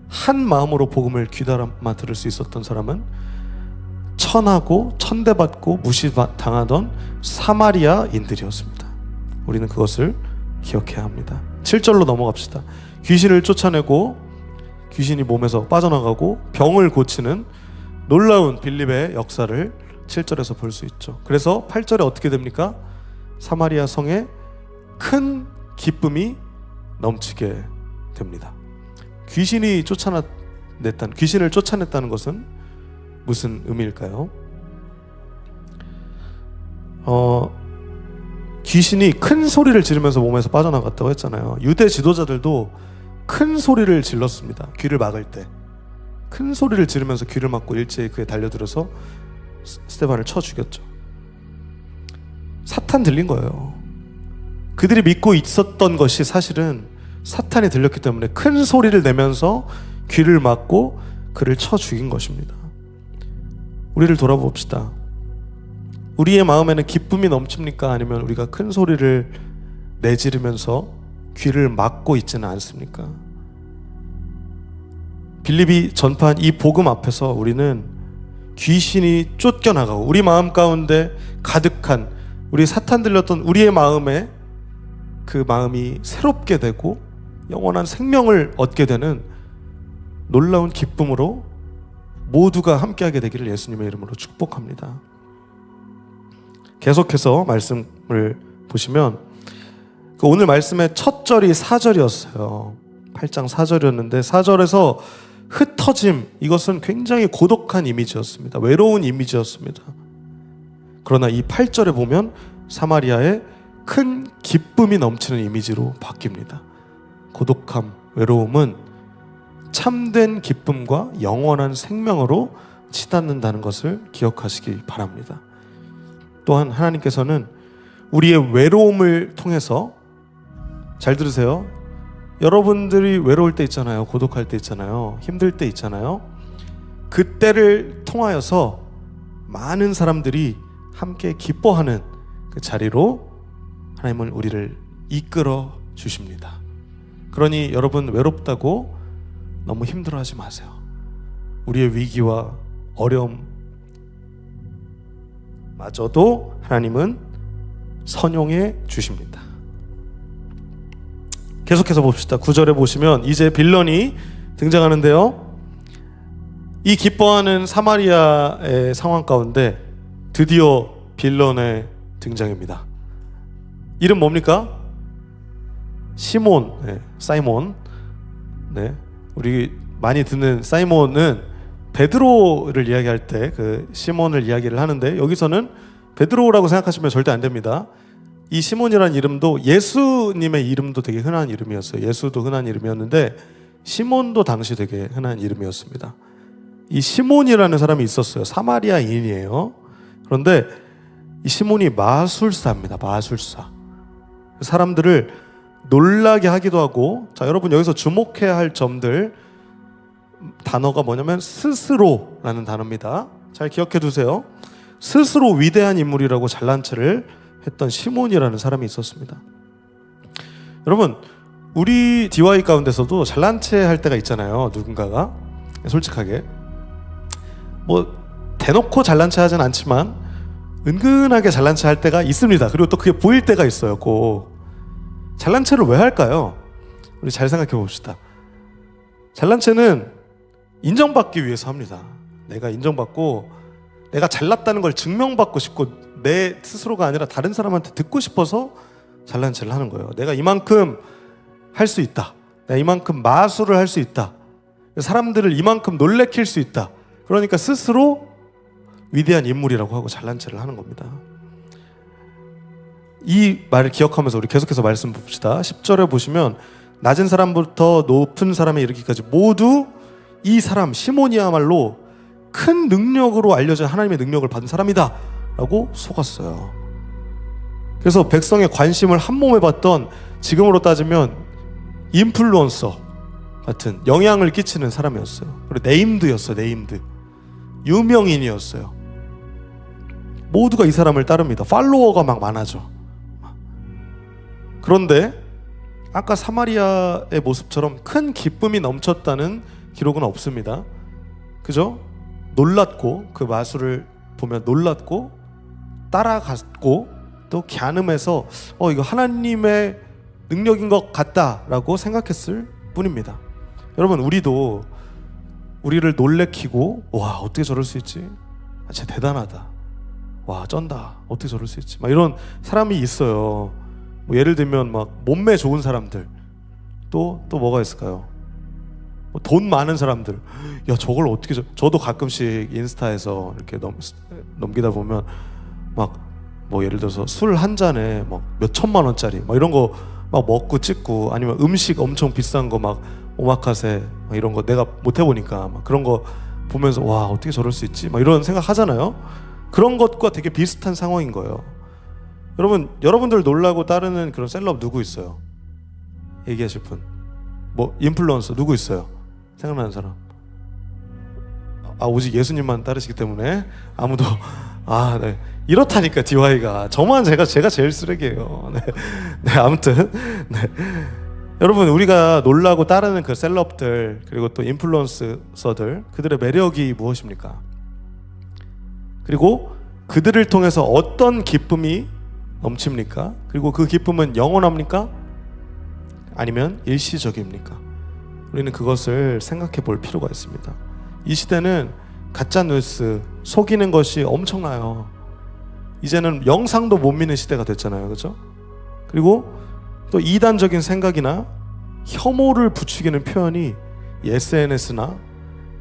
한 마음으로 복음을 귀담아 들을 수 있었던 사람은 천하고 천대받고 무시당하던 사마리아인들이었습니다. 우리는 그것을 기억해야 합니다. 7절로 넘어갑시다. 귀신을 쫓아내고 귀신이 몸에서 빠져나가고 병을 고치는 놀라운 빌립의 역사를 7절에서 볼 수 있죠. 그래서 8절에 어떻게 됩니까? 사마리아 성에 큰 기쁨이 넘치게 됩니다. 귀신을 쫓아냈다는 것은 무슨 의미일까요? 귀신이 큰 소리를 지르면서 몸에서 빠져나갔다고 했잖아요. 유대 지도자들도 큰 소리를 질렀습니다. 귀를 막을 때 큰 소리를 지르면서 귀를 막고 일제히 그에 달려들어서 스데반을 쳐 죽였죠. 사탄 들린 거예요. 그들이 믿고 있었던 것이 사실은 사탄이 들렸기 때문에 큰 소리를 내면서 귀를 막고 그를 쳐 죽인 것입니다. 우리를 돌아봅시다. 우리의 마음에는 기쁨이 넘칩니까? 아니면 우리가 큰 소리를 내지르면서 귀를 막고 있지는 않습니까? 빌립이 전파한 이 복음 앞에서 우리는 귀신이 쫓겨나가고 우리 마음 가운데 가득한 우리 사탄 들렸던 우리의 마음에 그 마음이 새롭게 되고 영원한 생명을 얻게 되는 놀라운 기쁨으로 모두가 함께하게 되기를 예수님의 이름으로 축복합니다. 계속해서 말씀을 보시면 오늘 말씀의 첫 절이 4절이었어요. 8장 4절이었는데 4절에서 흩어짐, 이것은 굉장히 고독한 이미지였습니다. 외로운 이미지였습니다. 그러나 이 8절에 보면 사마리아의 큰 기쁨이 넘치는 이미지로 바뀝니다. 고독함, 외로움은 참된 기쁨과 영원한 생명으로 치닫는다는 것을 기억하시기 바랍니다. 또한 하나님께서는 우리의 외로움을 통해서, 잘 들으세요, 여러분들이 외로울 때 있잖아요. 고독할 때 있잖아요. 힘들 때 있잖아요. 그때를 통하여서 많은 사람들이 함께 기뻐하는 그 자리로 하나님은 우리를 이끌어 주십니다. 그러니 여러분 외롭다고 너무 힘들어하지 마세요. 우리의 위기와 어려움 마저도 하나님은 선용해 주십니다. 계속해서 봅시다. 9절에 보시면 이제 빌런이 등장하는데요. 이 기뻐하는 사마리아의 상황 가운데 드디어 빌런의 등장입니다. 이름 뭡니까? 시몬, 사이몬. 우리 많이 듣는 사이몬은 베드로를 이야기할 때 그 시몬을 이야기를 하는데, 여기서는 베드로라고 생각하시면 절대 안 됩니다. 이 시몬이라는 이름도 예수님의 이름도 되게 흔한 이름이었어요. 예수도 흔한 이름이었는데 시몬도 당시 되게 흔한 이름이었습니다. 이 시몬이라는 사람이 있었어요. 사마리아인이에요. 그런데 이 시몬이 마술사입니다. 마술사. 사람들을 놀라게 하기도 하고, 자, 여러분 여기서 주목해야 할 점들, 단어가 뭐냐면 스스로라는 단어입니다. 잘 기억해 두세요. 스스로 위대한 인물이라고 잘난 체를 했던 시몬이라는 사람이 있었습니다. 여러분, 우리 DY 가운데서도 잘난 체 할 때가 있잖아요. 누군가가 솔직하게 뭐 대놓고 잘난 체 하진 않지만 은근하게 잘난 체 할 때가 있습니다. 그리고 또 그게 보일 때가 있어요. 꼭. 잘난 체를 왜 할까요? 우리 잘 생각해 봅시다. 잘난 체는 인정받기 위해서 합니다. 내가 인정받고 내가 잘났다는 걸 증명받고 싶고, 내 스스로가 아니라 다른 사람한테 듣고 싶어서 잘난 체를 하는 거예요. 내가 이만큼 할 수 있다. 내가 이만큼 마술을 할 수 있다. 사람들을 이만큼 놀래킬 수 있다. 그러니까 스스로 위대한 인물이라고 하고 잘난 체를 하는 겁니다. 이 말을 기억하면서 우리 계속해서 말씀 봅시다. 10절에 보시면 낮은 사람부터 높은 사람에 이르기까지 모두 이 사람 시몬이야말로 큰 능력으로 알려진 하나님의 능력을 받은 사람이다 라고 속았어요. 그래서 백성의 관심을 한 몸에 받던, 지금으로 따지면 인플루언서 같은 영향을 끼치는 사람이었어요. 그리고 네임드였어요. 네임드, 유명인이었어요. 모두가 이 사람을 따릅니다. 팔로워가 막 많아져. 그런데 아까 사마리아의 모습처럼 큰 기쁨이 넘쳤다는 기록은 없습니다. 그죠? 놀랐고 그 마술을 보면 놀랐고 따라갔고 또 갸름해서 이거 하나님의 능력인 것 같다라고 생각했을 뿐입니다. 여러분, 우리도 우리를 놀래키고 와, 어떻게 저럴 수 있지? 진짜 대단하다. 와, 쩐다. 어떻게 저럴 수 있지? 막 이런 사람이 있어요. 뭐 예를 들면 막 몸매 좋은 사람들, 또 뭐가 있을까요? 뭐돈 많은 사람들. 야, 저걸 어떻게 저도 가끔씩 인스타에서 이렇게 넘기다 보면 막 뭐 예를 들어서 술 한 잔에 막 몇 천만 원짜리 막 이런 거 막 먹고 찍고, 아니면 음식 엄청 비싼 거 막 오마카세 막 이런 거 내가 못 해보니까 막 그런 거 보면서 와, 어떻게 저럴 수 있지? 막 이런 생각 하잖아요. 그런 것과 되게 비슷한 상황인 거예요. 여러분들 놀라고 따르는 그런 셀럽 누구 있어요? 얘기하실 분. 뭐 인플루언서 누구 있어요? 생각나는 사람? 오직 예수님만 따르시기 때문에 아무도. 네. 이렇다니까 DY가. 제가 제일 쓰레기예요. 네, 아무튼 네. 여러분, 우리가 놀라고 따르는 그 셀럽들, 그리고 또 인플루언서들, 그들의 매력이 무엇입니까? 그리고 그들을 통해서 어떤 기쁨이 넘칩니까? 그리고 그 기쁨은 영원합니까? 아니면 일시적입니까? 우리는 그것을 생각해 볼 필요가 있습니다. 이 시대는 가짜 뉴스, 속이는 것이 엄청나요. 이제는 영상도 못 믿는 시대가 됐잖아요. 그렇죠? 그리고 또 이단적인 생각이나 혐오를 부추기는 표현이 SNS나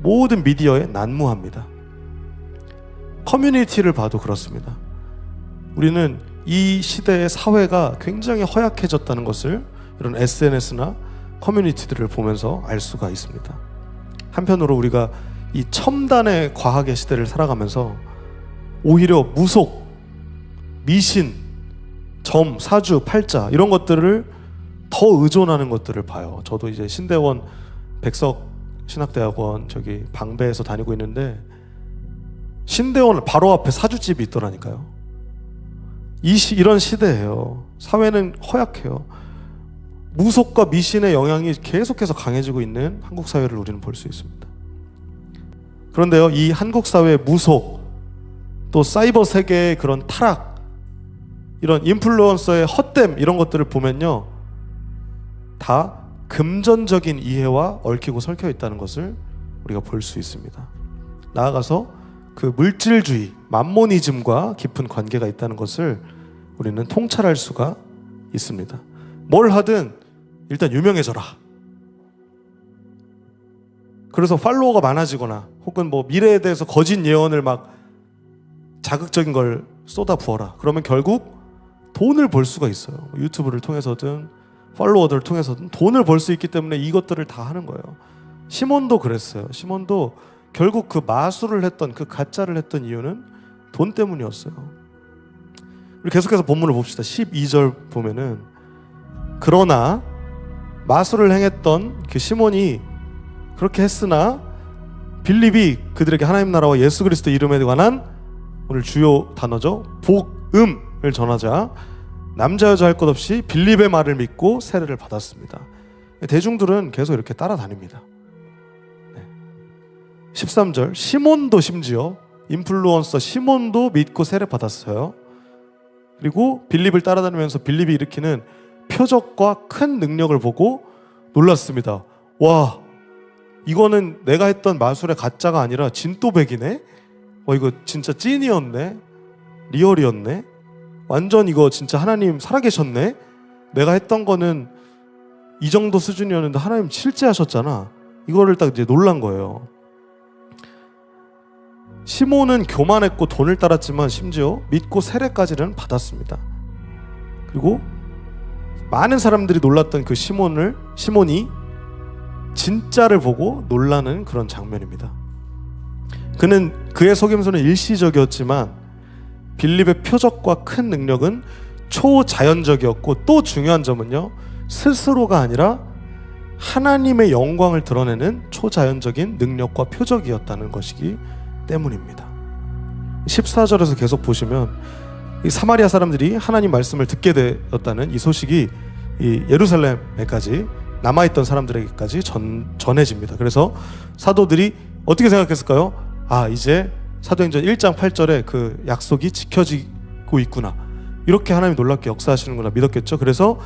모든 미디어에 난무합니다. 커뮤니티를 봐도 그렇습니다. 우리는 이 시대의 사회가 굉장히 허약해졌다는 것을 이런 SNS나 커뮤니티들을 보면서 알 수가 있습니다. 한편으로 우리가 이 첨단의 과학의 시대를 살아가면서 오히려 무속, 미신, 점, 사주, 팔자 이런 것들을 더 의존하는 것들을 봐요. 저도 이제 신대원 백석 신학대학원 저기 방배에서 다니고 있는데, 신대원 바로 앞에 사주집이 있더라니까요. 이런 시대예요. 사회는 허약해요. 무속과 미신의 영향이 계속해서 강해지고 있는 한국 사회를 우리는 볼 수 있습니다. 그런데요, 이 한국 사회의 무속, 또 사이버 세계의 그런 타락, 이런 인플루언서의 헛됨, 이런 것들을 보면요, 다 금전적인 이해와 얽히고 설켜 있다는 것을 우리가 볼 수 있습니다. 나아가서 그 물질주의, 맘모니즘과 깊은 관계가 있다는 것을 우리는 통찰할 수가 있습니다. 뭘 하든 일단 유명해져라. 그래서 팔로워가 많아지거나, 혹은 뭐 미래에 대해서 거짓 예언을 막 자극적인 걸 쏟아 부어라. 그러면 결국 돈을 벌 수가 있어요. 유튜브를 통해서든 팔로워들을 통해서든 돈을 벌 수 있기 때문에 이것들을 다 하는 거예요. 시몬도 그랬어요. 시몬도 결국 그 마술을 했던, 그 가짜를 했던 이유는 돈 때문이었어요. 우리 계속해서 본문을 봅시다. 12절 보면은, 그러나 마술을 행했던 그 시몬이 그렇게 했으나 빌립이 그들에게 하나님 나라와 예수 그리스도 이름에 관한, 오늘 주요 단어죠, 복음을 전하자 남자 여자 할 것 없이 빌립의 말을 믿고 세례를 받았습니다. 대중들은 계속 이렇게 따라다닙니다. 13절, 시몬도, 심지어 인플루언서 시몬도 믿고 세례 받았어요. 그리고 빌립을 따라다니면서 빌립이 일으키는 표적과 큰 능력을 보고 놀랐습니다. 와, 이거는 내가 했던 마술의 가짜가 아니라 진또백이네? 이거 진짜 찐이었네? 리얼이었네? 완전 이거 진짜 하나님 살아계셨네? 내가 했던 거는 이 정도 수준이었는데 하나님 실제 하셨잖아. 이거를 딱 이제 놀란 거예요. 시몬은 교만했고 돈을 따랐지만 심지어 믿고 세례까지는 받았습니다. 그리고 많은 사람들이 놀랐던 그 시몬이 진짜를 보고 놀라는 그런 장면입니다. 그의 속임수는 일시적이었지만 빌립의 표적과 큰 능력은 초자연적이었고, 또 중요한 점은요, 스스로가 아니라 하나님의 영광을 드러내는 초자연적인 능력과 표적이었다는 것이기 때문입니다. 14절에서 계속 보시면 이 사마리아 사람들이 하나님 말씀을 듣게 되었다는 이 소식이 이 예루살렘에까지 남아있던 사람들에게까지 전해집니다. 그래서 사도들이 어떻게 생각했을까요? 아, 이제 사도행전 1장 8절에 그 약속이 지켜지고 있구나, 이렇게 하나님이 놀랍게 역사하시는구나 믿었겠죠. 그래서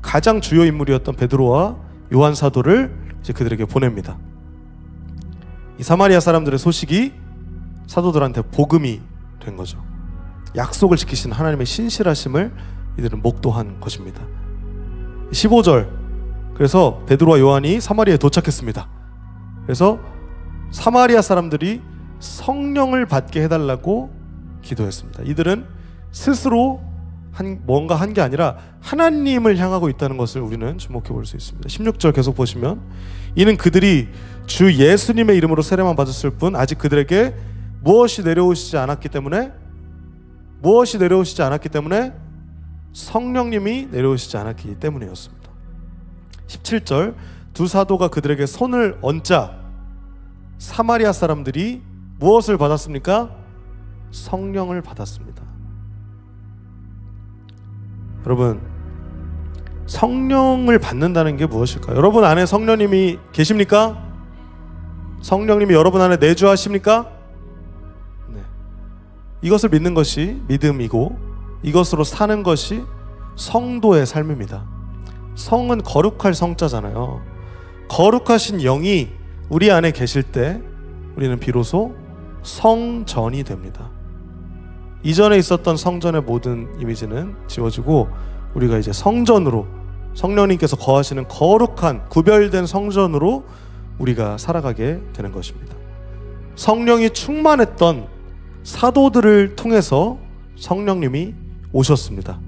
가장 주요 인물이었던 베드로와 요한 사도를 이제 그들에게 보냅니다. 이 사마리아 사람들의 소식이 사도들한테 복음이 된 거죠. 약속을 지키신 하나님의 신실하심을 이들은 목도한 것입니다. 15절, 그래서 베드로와 요한이 사마리아에 도착했습니다. 그래서 사마리아 사람들이 성령을 받게 해달라고 기도했습니다. 이들은 스스로 뭔가 한 게 아니라 하나님을 향하고 있다는 것을 우리는 주목해 볼 수 있습니다. 16절 계속 보시면, 이는 그들이 주 예수님의 이름으로 세례만 받았을 뿐 아직 그들에게 무엇이 내려오시지 않았기 때문에 성령님이 내려오시지 않았기 때문이었습니다. 17절, 두 사도가 그들에게 손을 얹자 사마리아 사람들이 무엇을 받았습니까? 성령을 받았습니다. 여러분, 성령을 받는다는 게 무엇일까요? 여러분 안에 성령님이 계십니까? 성령님이 여러분 안에 내주하십니까? 네. 이것을 믿는 것이 믿음이고 이것으로 사는 것이 성도의 삶입니다. 성은 거룩할 성자잖아요. 거룩하신 영이 우리 안에 계실 때 우리는 비로소 성전이 됩니다. 이전에 있었던 성전의 모든 이미지는 지워지고 우리가 이제 성전으로, 성령님께서 거하시는 거룩한 구별된 성전으로 우리가 살아가게 되는 것입니다. 성령이 충만했던 사도들을 통해서 성령님이 오셨습니다.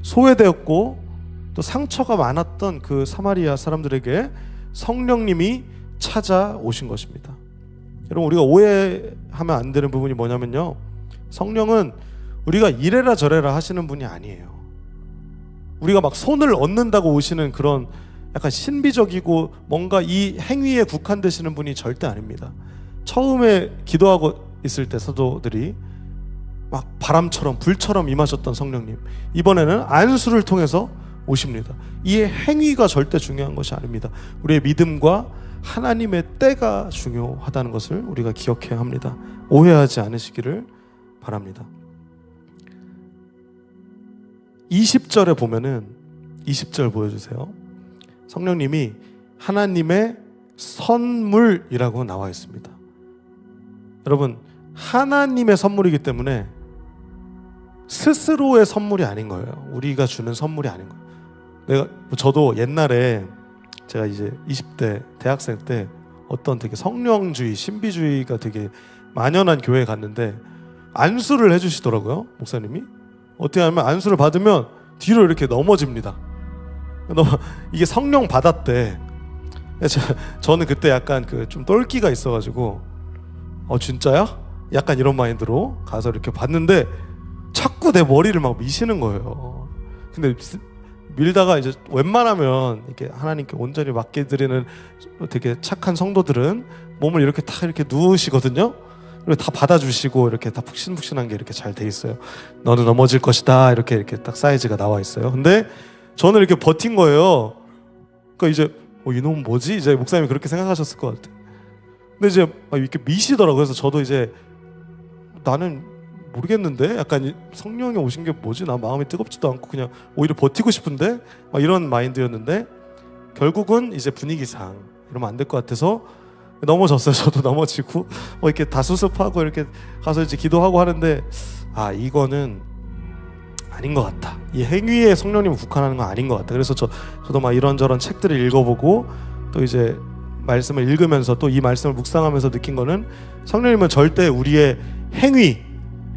소외되었고 또 상처가 많았던 그 사마리아 사람들에게 성령님이 찾아오신 것입니다. 여러분, 우리가 오해하면 안 되는 부분이 뭐냐면요, 성령은 우리가 이래라 저래라 하시는 분이 아니에요. 우리가 막 손을 얹는다고 오시는 그런 약간 신비적이고 뭔가 이 행위에 국한되시는 분이 절대 아닙니다. 처음에 기도하고 있을 때 사도들이 막 바람처럼 불처럼 임하셨던 성령님, 이번에는 안수를 통해서 오십니다. 이 행위가 절대 중요한 것이 아닙니다. 우리의 믿음과 하나님의 때가 중요하다는 것을 우리가 기억해야 합니다. 오해하지 않으시기를 바랍니다. 20절에 보면은, 20절 보여주세요. 성령님이 하나님의 선물이라고 나와 있습니다. 여러분, 하나님의 선물이기 때문에 스스로의 선물이 아닌 거예요. 우리가 주는 선물이 아닌 거예요. 저도 옛날에 제가 이제 20대 대학생 때 어떤 되게 성령주의, 신비주의가 되게 만연한 교회에 갔는데 안수를 해주시더라고요, 목사님이. 어떻게 하면 안수를 받으면 뒤로 이렇게 넘어집니다. 이게 성령 받았대. 저는 그때 약간 그 좀 똘끼가 있어가지고 진짜야? 약간 이런 마인드로 가서 이렇게 봤는데 자꾸 내 머리를 막 미시는 거예요. 근데 밀다가 이제 웬만하면 이렇게 하나님께 온전히 맡겨드리는 되게 착한 성도들은 몸을 이렇게 탁 이렇게 누우시거든요. 그리고 다 받아주시고 이렇게 다 푹신푹신한 게 이렇게 잘 돼 있어요. 너는 넘어질 것이다, 이렇게 딱 사이즈가 나와 있어요. 근데 저는 이렇게 버틴 거예요. 그러니까 이제 이놈 뭐지? 이제 목사님이 그렇게 생각하셨을 것 같아요. 근데 이제 막 이렇게 미시더라고요. 그래서 저도 이제 나는 모르겠는데, 약간 성령이 오신 게 뭐지? 나 마음이 뜨겁지도 않고 그냥 오히려 버티고 싶은데, 막 이런 마인드였는데 결국은 이제 분위기상 이러면 안 될 것 같아서 넘어졌어요. 저도 넘어지고 이렇게 다 수습하고 이렇게 가서 이제 기도하고 하는데, 이거는 아닌 것 같다. 이 행위에 성령님을 국한하는 건 아닌 것 같다. 그래서 저도 막 이런저런 책들을 읽어보고 또 이제 말씀을 읽으면서 또 이 말씀을 묵상하면서 느낀 거는, 성령님은 절대 우리의 행위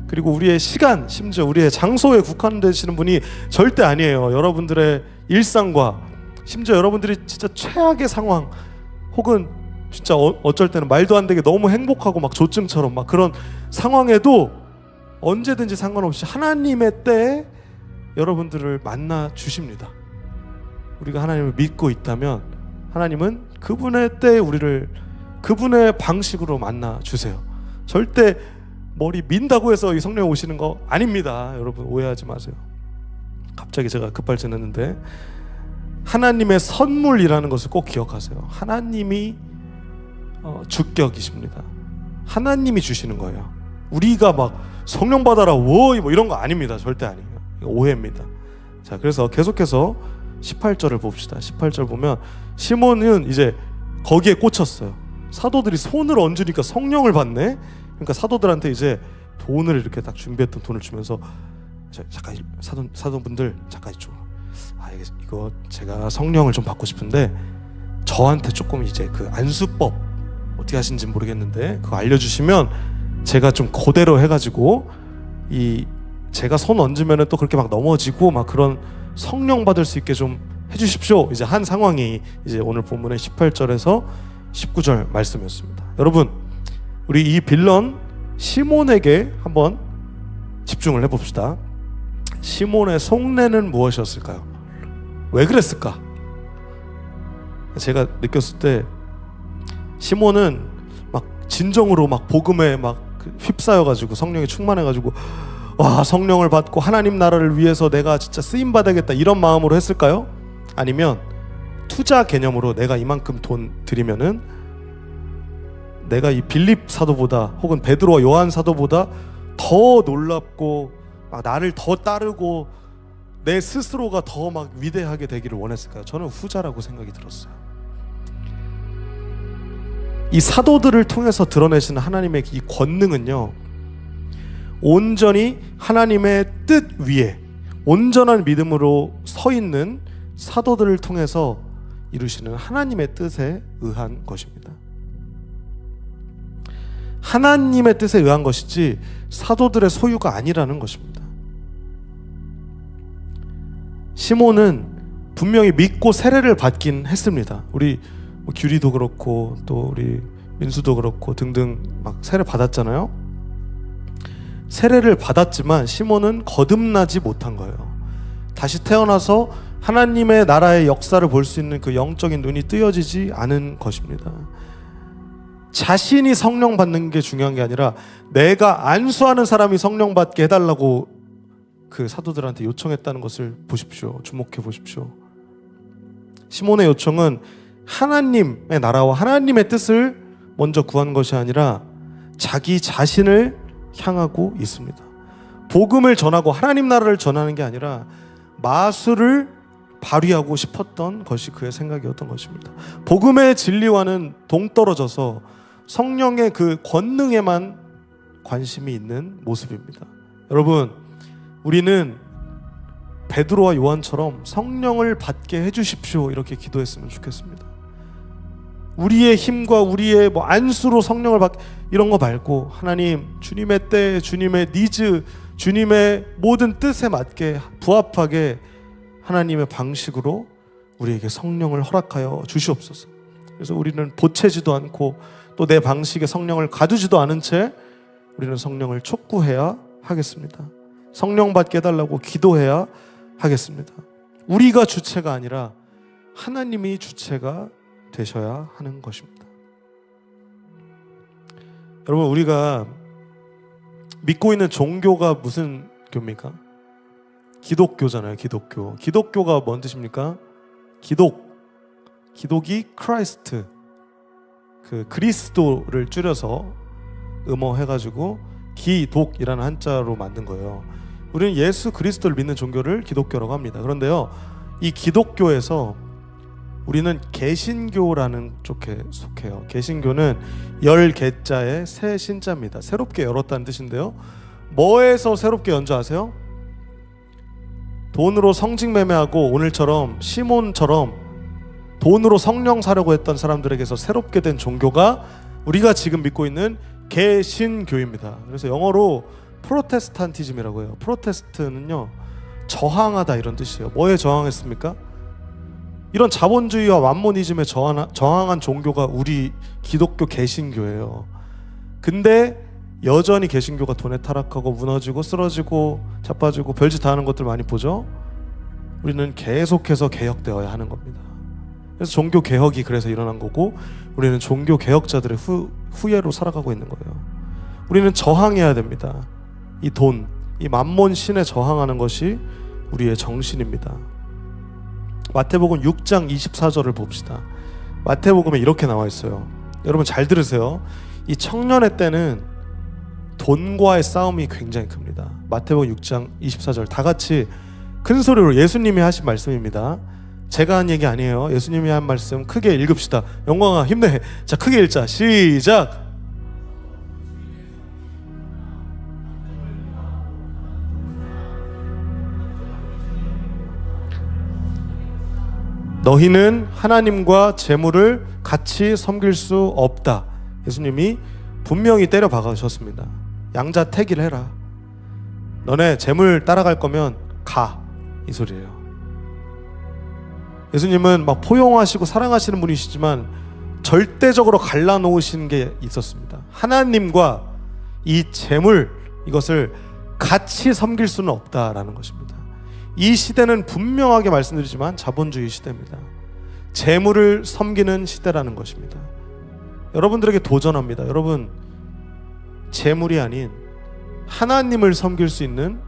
그리고 우리의 시간, 심지어 우리의 장소에 국한되시는 분이 절대 아니에요. 여러분들의 일상과 심지어 여러분들이 진짜 최악의 상황, 혹은 진짜 어쩔 때는 말도 안 되게 너무 행복하고 막 조증처럼 막 그런 상황에도 언제든지 상관없이 하나님의 때에 여러분들을 만나 주십니다. 우리가 하나님을 믿고 있다면 하나님은 그분의 때에 우리를 그분의 방식으로 만나 주세요. 절대 머리 민다고 해서 이 성령 오시는 거 아닙니다. 여러분 오해하지 마세요. 갑자기 제가 급발진했는데, 하나님의 선물이라는 것을 꼭 기억하세요. 하나님이 주격이십니다. 하나님이 주시는 거예요. 우리가 막 성령 받아라 뭐 이런 거 아닙니다. 절대 아니에요. 이거 오해입니다. 자, 그래서 계속해서 18절을 봅시다. 18절 보면 시몬은 이제 거기에 꽂혔어요. 사도들이 손을 얹으니까 성령을 받네. 그러니까 사도들한테 이제 돈을 이렇게 딱 준비했던 돈을 주면서 잠깐 사도분들 잠깐 이쪽으로. 이거 제가 성령을 좀 받고 싶은데 저한테 조금 이제 그 안수법 어떻게 하시는지 모르겠는데 그거 알려주시면 제가 좀 그대로 해가지고 제가 손 얹으면은 또 그렇게 막 넘어지고 막 그런 성령 받을 수 있게 좀 해주십시오. 이제 한 상황이 이제 오늘 본문의 18절에서 19절 말씀이었습니다. 여러분, 우리 이 빌런 시몬에게 한번 집중을 해봅시다. 시몬의 속내는 무엇이었을까요? 왜 그랬을까? 제가 느꼈을 때 시몬은 막 진정으로 막 복음에 막 휩싸여가지고 성령에 충만해가지고 와, 성령을 받고 하나님 나라를 위해서 내가 진짜 쓰임 받아야겠다 이런 마음으로 했을까요? 아니면 투자 개념으로 내가 이만큼 돈 들이면은 내가 이 빌립 사도보다 혹은 베드로와 요한 사도보다 더 놀랍고 막 나를 더 따르고 내 스스로가 더 막 위대하게 되기를 원했을까요? 저는 후자라고 생각이 들었어요. 이 사도들을 통해서 드러내시는 하나님의 이 권능은요, 온전히 하나님의 뜻 위에 온전한 믿음으로 서 있는 사도들을 통해서 이루시는 하나님의 뜻에 의한 것입니다. 하나님의 뜻에 의한 것이지 사도들의 소유가 아니라는 것입니다. 시몬은 분명히 믿고 세례를 받긴 했습니다. 우리 규리도 그렇고 또 우리 민수도 그렇고 등등 막 세례 받았잖아요. 세례를 받았지만 시몬은 거듭나지 못한 거예요. 다시 태어나서 하나님의 나라의 역사를 볼 수 있는 그 영적인 눈이 뜨여지지 않은 것입니다. 자신이 성령 받는 게 중요한 게 아니라 내가 안수하는 사람이 성령 받게 해달라고 그 사도들한테 요청했다는 것을 보십시오. 주목해 보십시오. 시몬의 요청은 하나님의 나라와 하나님의 뜻을 먼저 구한 것이 아니라 자기 자신을 향하고 있습니다. 복음을 전하고 하나님 나라를 전하는 게 아니라 마술을 발휘하고 싶었던 것이 그의 생각이었던 것입니다. 복음의 진리와는 동떨어져서 성령의 그 권능에만 관심이 있는 모습입니다. 여러분, 우리는 베드로와 요한처럼 성령을 받게 해주십시오 이렇게 기도했으면 좋겠습니다. 우리의 힘과 우리의 안수로 성령을 받 이런 거 말고 하나님, 주님의 때, 주님의 니즈, 주님의 모든 뜻에 맞게 부합하게 하나님의 방식으로 우리에게 성령을 허락하여 주시옵소서. 그래서 우리는 보채지도 않고 또 내 방식의 성령을 가두지도 않은 채 우리는 성령을 촉구해야 하겠습니다. 성령 받게 해달라고 기도해야 하겠습니다. 우리가 주체가 아니라 하나님이 주체가 되셔야 하는 것입니다. 여러분, 우리가 믿고 있는 종교가 무슨 교입니까? 기독교잖아요. 기독교. 기독교가 뭔 뜻입니까? 기독이 크라이스트, 그 그리스도를 줄여서 음어해가지고 기독이라는 한자로 만든 거예요. 우리는 예수 그리스도를 믿는 종교를 기독교라고 합니다. 그런데요, 이 기독교에서 우리는 개신교라는 쪽에 속해요. 개신교는 열 개자의 새 신자입니다. 새롭게 열었다는 뜻인데요, 뭐에서 새롭게 연주 아세요? 돈으로 성직 매매하고 오늘처럼 시몬처럼 돈으로 성령 사려고 했던 사람들에게서 새롭게 된 종교가 우리가 지금 믿고 있는 개신교입니다. 그래서 영어로 프로테스탄티즘이라고 해요. 프로테스트는요, 저항하다 이런 뜻이에요. 뭐에 저항했습니까? 이런 자본주의와 완모니즘에 저항한 종교가 우리 기독교 개신교예요. 근데 여전히 개신교가 돈에 타락하고 무너지고 쓰러지고 자빠지고 별짓 다 하는 것들 많이 보죠. 우리는 계속해서 개혁되어야 하는 겁니다. 그래서 종교 개혁이 그래서 일어난 거고, 우리는 종교 개혁자들의 후예로 살아가고 있는 거예요. 우리는 저항해야 됩니다. 이 돈, 이 만몬 신에 저항하는 것이 우리의 정신입니다. 마태복음 6장 24절을 봅시다. 마태복음에 이렇게 나와 있어요. 여러분 잘 들으세요. 이 청년의 때는 돈과의 싸움이 굉장히 큽니다. 마태복음 6장 24절 다 같이 큰 소리로 예수님이 하신 말씀입니다. 제가 한 얘기 아니에요. 예수님이 한 말씀 크게 읽읍시다. 영광아 힘내. 자, 크게 읽자. 시작. 너희는 하나님과 재물을 같이 섬길 수 없다. 예수님이 분명히 때려 박으셨습니다. 양자택일 해라. 너네 재물 따라갈 거면 가. 이 소리예요. 예수님은 막 포용하시고 사랑하시는 분이시지만 절대적으로 갈라놓으신 게 있었습니다. 하나님과 이 재물, 이것을 같이 섬길 수는 없다라는 것입니다. 이 시대는 분명하게 말씀드리지만 자본주의 시대입니다. 재물을 섬기는 시대라는 것입니다. 여러분들에게 도전합니다. 여러분, 재물이 아닌 하나님을 섬길 수 있는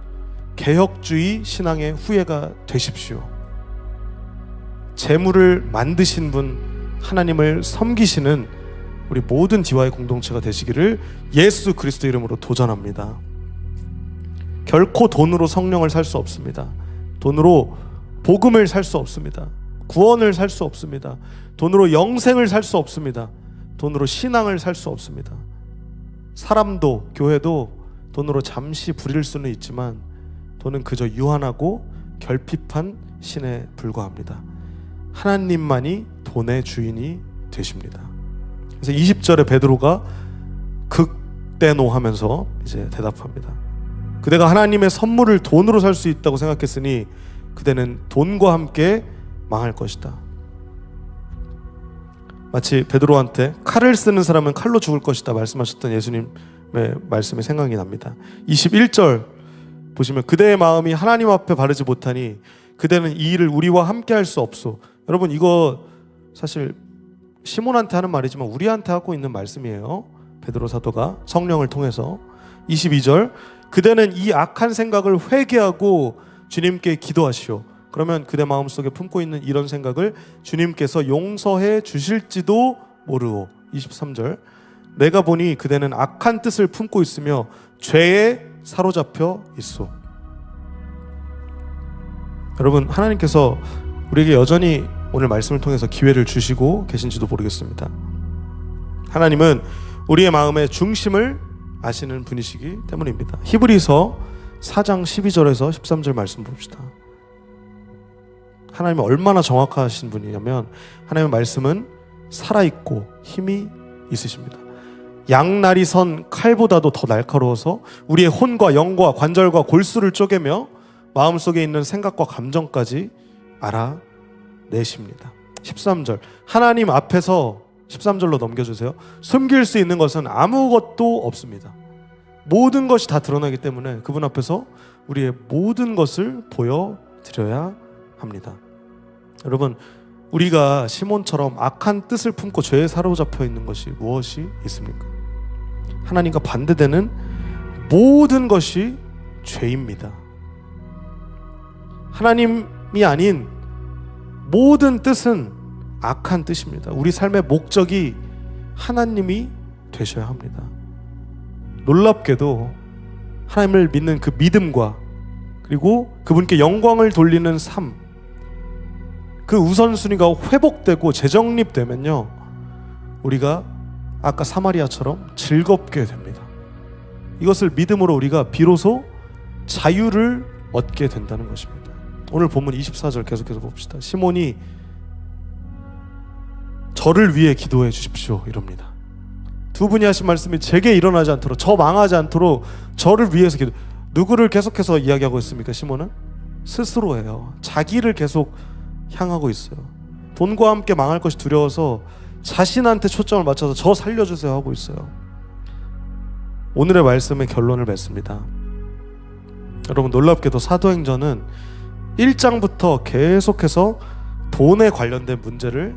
개혁주의 신앙의 후예가 되십시오. 재물을 만드신 분, 하나님을 섬기시는 우리 모든 DY 공동체가 되시기를 예수 그리스도 이름으로 도전합니다. 결코 돈으로 성령을 살 수 없습니다. 돈으로 복음을 살 수 없습니다. 구원을 살 수 없습니다. 돈으로 영생을 살 수 없습니다. 돈으로 신앙을 살 수 없습니다. 사람도 교회도 돈으로 잠시 부릴 수는 있지만 돈은 그저 유한하고 결핍한 신에 불과합니다. 하나님만이 돈의 주인이 되십니다. 그래서 20절에 베드로가 극대노하면서 이제 대답합니다. 그대가 하나님의 선물을 돈으로 살 수 있다고 생각했으니 그대는 돈과 함께 망할 것이다. 마치 베드로한테 칼을 쓰는 사람은 칼로 죽을 것이다 말씀하셨던 예수님의 말씀이 생각이 납니다. 21절 보시면 그대의 마음이 하나님 앞에 바르지 못하니 그대는 이 일을 우리와 함께 할 수 없소. 여러분, 이거 사실 시몬한테 하는 말이지만 우리한테 하고 있는 말씀이에요. 베드로 사도가 성령을 통해서. 22절 그대는 이 악한 생각을 회개하고 주님께 기도하시오. 그러면 그대 마음속에 품고 있는 이런 생각을 주님께서 용서해 주실지도 모르오. 23절 내가 보니 그대는 악한 뜻을 품고 있으며 죄에 사로잡혀 있소. 여러분, 하나님께서 우리에게 여전히 오늘 말씀을 통해서 기회를 주시고 계신지도 모르겠습니다. 하나님은 우리의 마음의 중심을 아시는 분이시기 때문입니다. 히브리서 4장 12절에서 13절 말씀 봅시다. 하나님은 얼마나 정확하신 분이냐면 하나님의 말씀은 살아있고 힘이 있으십니다. 양날이 선 칼보다도 더 날카로워서 우리의 혼과 영과 관절과 골수를 쪼개며 마음속에 있는 생각과 감정까지 알아내십니다. 13절 하나님 앞에서 13절로 넘겨주세요. 숨길 수 있는 것은 아무것도 없습니다. 모든 것이 다 드러나기 때문에 그분 앞에서 우리의 모든 것을 보여드려야 합니다. 여러분, 우리가 시몬처럼 악한 뜻을 품고 죄에 사로잡혀 있는 것이 무엇이 있습니까? 하나님과 반대되는 모든 것이 죄입니다. 하나님이 아닌 모든 뜻은 악한 뜻입니다. 우리 삶의 목적이 하나님이 되셔야 합니다. 놀랍게도 하나님을 믿는 그 믿음과 그리고 그분께 영광을 돌리는 삶, 그 우선순위가 회복되고 재정립되면요, 우리가 아까 사마리아처럼 즐겁게 됩니다. 이것을 믿음으로 우리가 비로소 자유를 얻게 된다는 것입니다. 오늘 본문 24절 계속해서 봅시다. 시몬이 저를 위해 기도해 주십시오 이럽니다. 두 분이 하신 말씀이 제게 일어나지 않도록, 저 망하지 않도록 저를 위해서 기도. 누구를 계속해서 이야기하고 있습니까? 시몬은 스스로예요. 자기를 계속 향하고 있어요. 돈과 함께 망할 것이 두려워서 자신한테 초점을 맞춰서 저 살려주세요 하고 있어요. 오늘의 말씀의 결론을 맺습니다. 여러분, 놀랍게도 사도행전은 1장부터 계속해서 돈에 관련된 문제를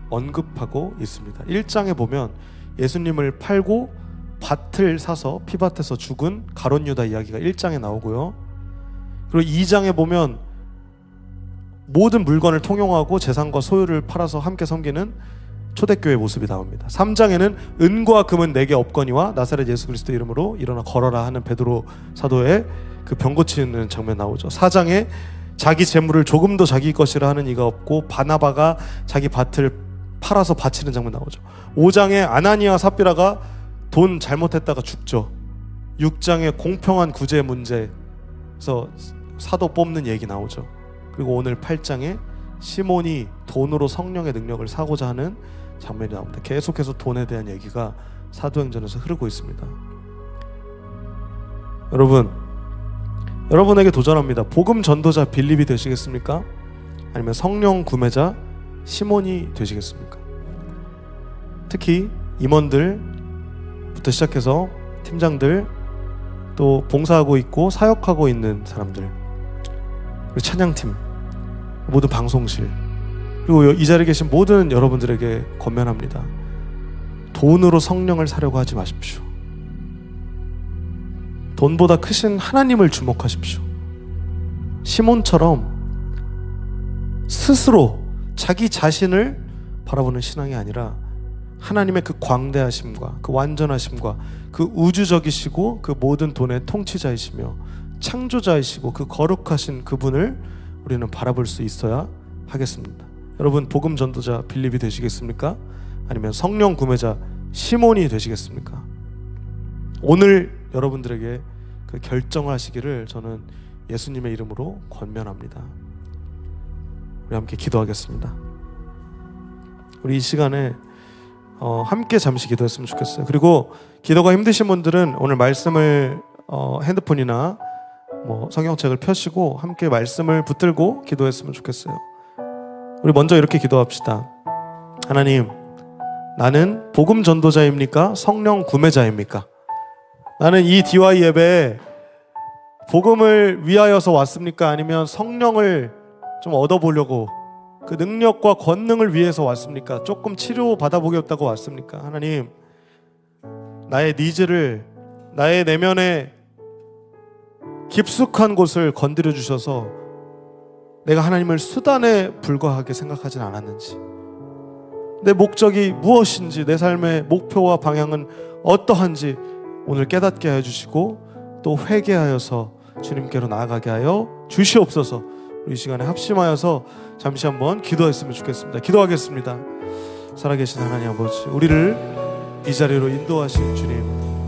언급하고 있습니다. 1장에 보면 예수님을 팔고 밭을 사서 피밭에서 죽은 가룟 유다 이야기가 1장에 나오고요. 그리고 2장에 보면 모든 물건을 통용하고 재산과 소유를 팔아서 함께 섬기는 초대교회의 모습이 나옵니다. 3장에는 은과 금은 내게 없거니와 나사렛 예수 그리스도 이름으로 일어나 걸어라 하는 베드로 사도의 그 병 고치는 장면 나오죠. 4장에 자기 재물을 조금도 자기 것이라 하는 이가 없고 바나바가 자기 밭을 팔아서 바치는 장면 나오죠. 5장에 아나니아 삽비라가 돈 잘못했다가 죽죠. 6장에 공평한 구제 문제에서 사도 뽑는 얘기 나오죠. 그리고 오늘 8장에 시몬이 돈으로 성령의 능력을 사고자 하는 장면이 나옵니다. 계속해서 돈에 대한 얘기가 사도행전에서 흐르고 있습니다. 여러분에게 도전합니다. 복음 전도자 빌립이 되시겠습니까? 아니면 성령 구매자 시몬이 되시겠습니까? 특히 임원들부터 시작해서 팀장들, 또 봉사하고 있고 사역하고 있는 사람들, 그리고 찬양팀, 모든 방송실, 그리고 이 자리에 계신 모든 여러분들에게 권면합니다. 돈으로 성령을 사려고 하지 마십시오. 돈보다 크신 하나님을 주목하십시오. 시몬처럼 스스로 자기 자신을 바라보는 신앙이 아니라 하나님의 그 광대하심과 그 완전하심과 그 우주적이시고 그 모든 돈의 통치자이시며 창조자이시고 그 거룩하신 그분을 우리는 바라볼 수 있어야 하겠습니다. 여러분, 복음 전도자 빌립이 되시겠습니까? 아니면 성령 구매자 시몬이 되시겠습니까? 오늘 여러분들에게 그 결정을 하시기를 저는 예수님의 이름으로 권면합니다. 우리 함께 기도하겠습니다. 우리 이 시간에 함께 잠시 기도했으면 좋겠어요. 그리고 기도가 힘드신 분들은 오늘 말씀을 핸드폰이나 성경책을 펴시고 함께 말씀을 붙들고 기도했으면 좋겠어요. 우리 먼저 이렇게 기도합시다. 하나님, 나는 복음 전도자입니까? 성령 구매자입니까? 나는 이 DY 예배에 복음을 위하여서 왔습니까? 아니면 성령을 좀 얻어보려고 그 능력과 권능을 위해서 왔습니까? 조금 치료 받아보겠다고 왔습니까? 하나님, 나의 니즈를, 나의 내면의 깊숙한 곳을 건드려 주셔서 내가 하나님을 수단에 불과하게 생각하진 않았는지, 내 목적이 무엇인지, 내 삶의 목표와 방향은 어떠한지 오늘 깨닫게 하여 주시고 또 회개하여서 주님께로 나아가게 하여 주시옵소서. 우리 이 시간에 합심하여서 잠시 한번 기도했으면 좋겠습니다. 기도하겠습니다. 살아계신 하나님 아버지, 우리를 이 자리로 인도하신 주님,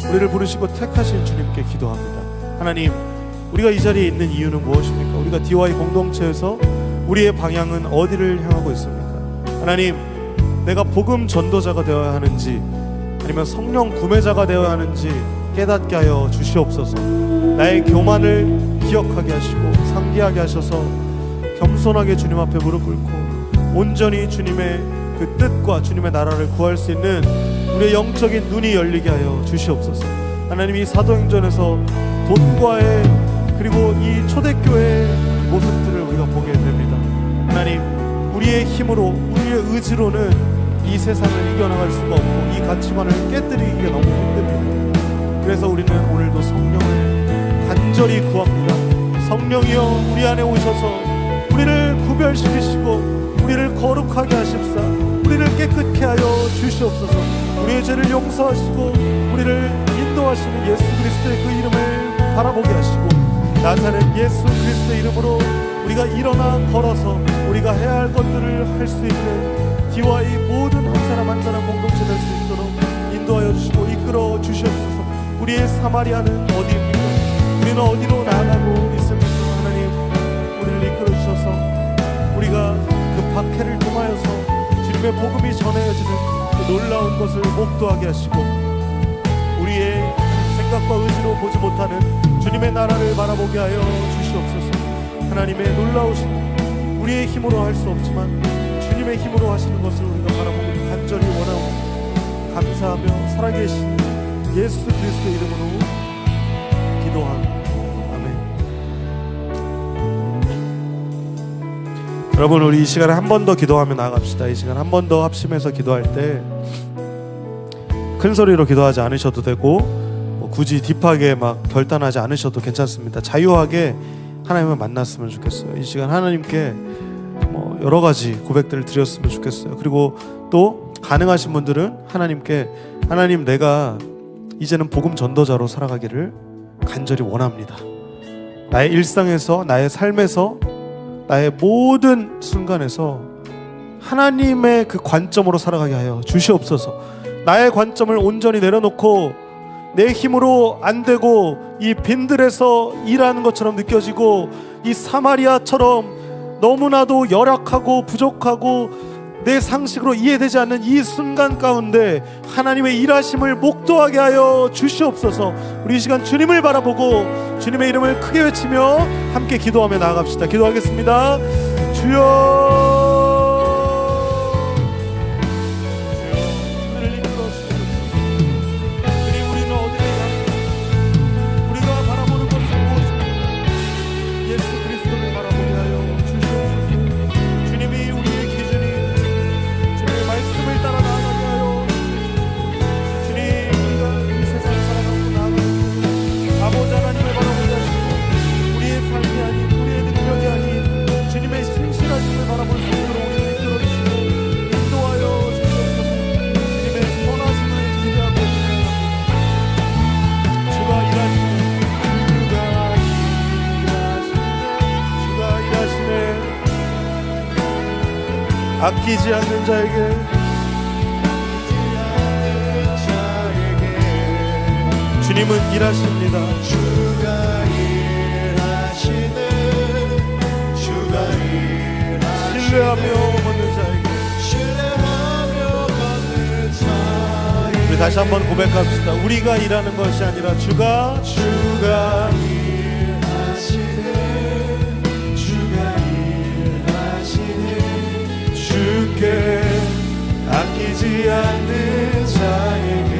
우리를 부르시고 택하신 주님께 기도합니다. 하나님, 우리가 이 자리에 있는 이유는 무엇입니까? 우리가 DY 공동체에서 우리의 방향은 어디를 향하고 있습니까? 하나님, 내가 복음 전도자가 되어야 하는지 아니면 성령 구매자가 되어야 하는지 깨닫게 하여 주시옵소서. 나의 교만을 기억하게 하시고 상기하게 하셔서 겸손하게 주님 앞에 무릎 꿇고 온전히 주님의 그 뜻과 주님의 나라를 구할 수 있는 우리의 영적인 눈이 열리게 하여 주시옵소서. 하나님, 이 사도행전에서 돈과의 그리고 이 초대교회의 모습들을 우리가 보게 됩니다. 하나님, 우리의 힘으로 우리의 의지로는 이 세상을 이겨나갈 수가 없고 이 가치관을 깨뜨리기가 너무 힘듭니다. 그래서 우리는 오늘도 성령을 간절히 구합니다. 성령이여, 우리 안에 오셔서 우리를 구별시키시고 우리를 거룩하게 하십사 우리를 깨끗게 하여 주시옵소서. 우리의 죄를 용서하시고 우리를 인도하시는 예수 그리스도의 그 이름을 바라보게 하시고 나사렛 예수 그리스도의 이름으로 우리가 일어나 걸어서 우리가 해야 할 것들을 할 수 있는 DY 모든 한 사람 한 사람 공동체 될 수 있도록 인도하여 주시고 이끌어 주시옵소서. 우리의 사마리아는 어디입니까? 우리는 어디로 나아가고 있습니까? 하나님, 우리를 이끌어 주셔서 우리가 그 박해를 통하여서 주님의 복음이 전해지는 그 놀라운 것을 목도하게 하시고 우리의 생각과 의지로 보지 못하는 주님의 나라를 바라보게 하여 주시옵소서. 하나님의 놀라우신 우리의 힘으로 할 수 없지만 주님의 힘으로 하시는 것을 우리가 바라보고 간절히 원하고 감사하며 살아계신 예수 그리스도의 이름으로 기도합니다. 아멘. 여러분, 우리 이 시간에 한 번 더 기도하며 나아갑시다. 이 시간 한 번 더 합심해서 기도할 때 큰 소리로 기도하지 않으셔도 되고 굳이 딥하게 막 결단하지 않으셔도 괜찮습니다. 자유하게 하나님을 만났으면 좋겠어요. 이 시간 하나님께 뭐 여러 가지 고백들을 드렸으면 좋겠어요. 그리고 또 가능하신 분들은 하나님께 하나님 내가 이제는 복음 전도자로 살아가기를 간절히 원합니다. 나의 일상에서 나의 삶에서 나의 모든 순간에서 하나님의 그 관점으로 살아가게 하여 주시옵소서. 나의 관점을 온전히 내려놓고 내 힘으로 안 되고 이 빈들에서 일하는 것처럼 느껴지고 이 사마리아처럼 너무나도 열악하고 부족하고 내 상식으로 이해되지 않는 이 순간 가운데 하나님의 일하심을 목도하게 하여 주시옵소서. 우리 이 시간 주님을 바라보고 주님의 이름을 크게 외치며 함께 기도하며 나아갑시다. 기도하겠습니다. 주여 아끼지 않는 자에게 주님은 일하십니다. 주가 일하시네. 주가 일하시네. 신뢰하며 걷는 자에게 우리 다시 한번 고백합시다. 우리가 일하는 것이 아니라 주가 주께 아끼지 않는 자에게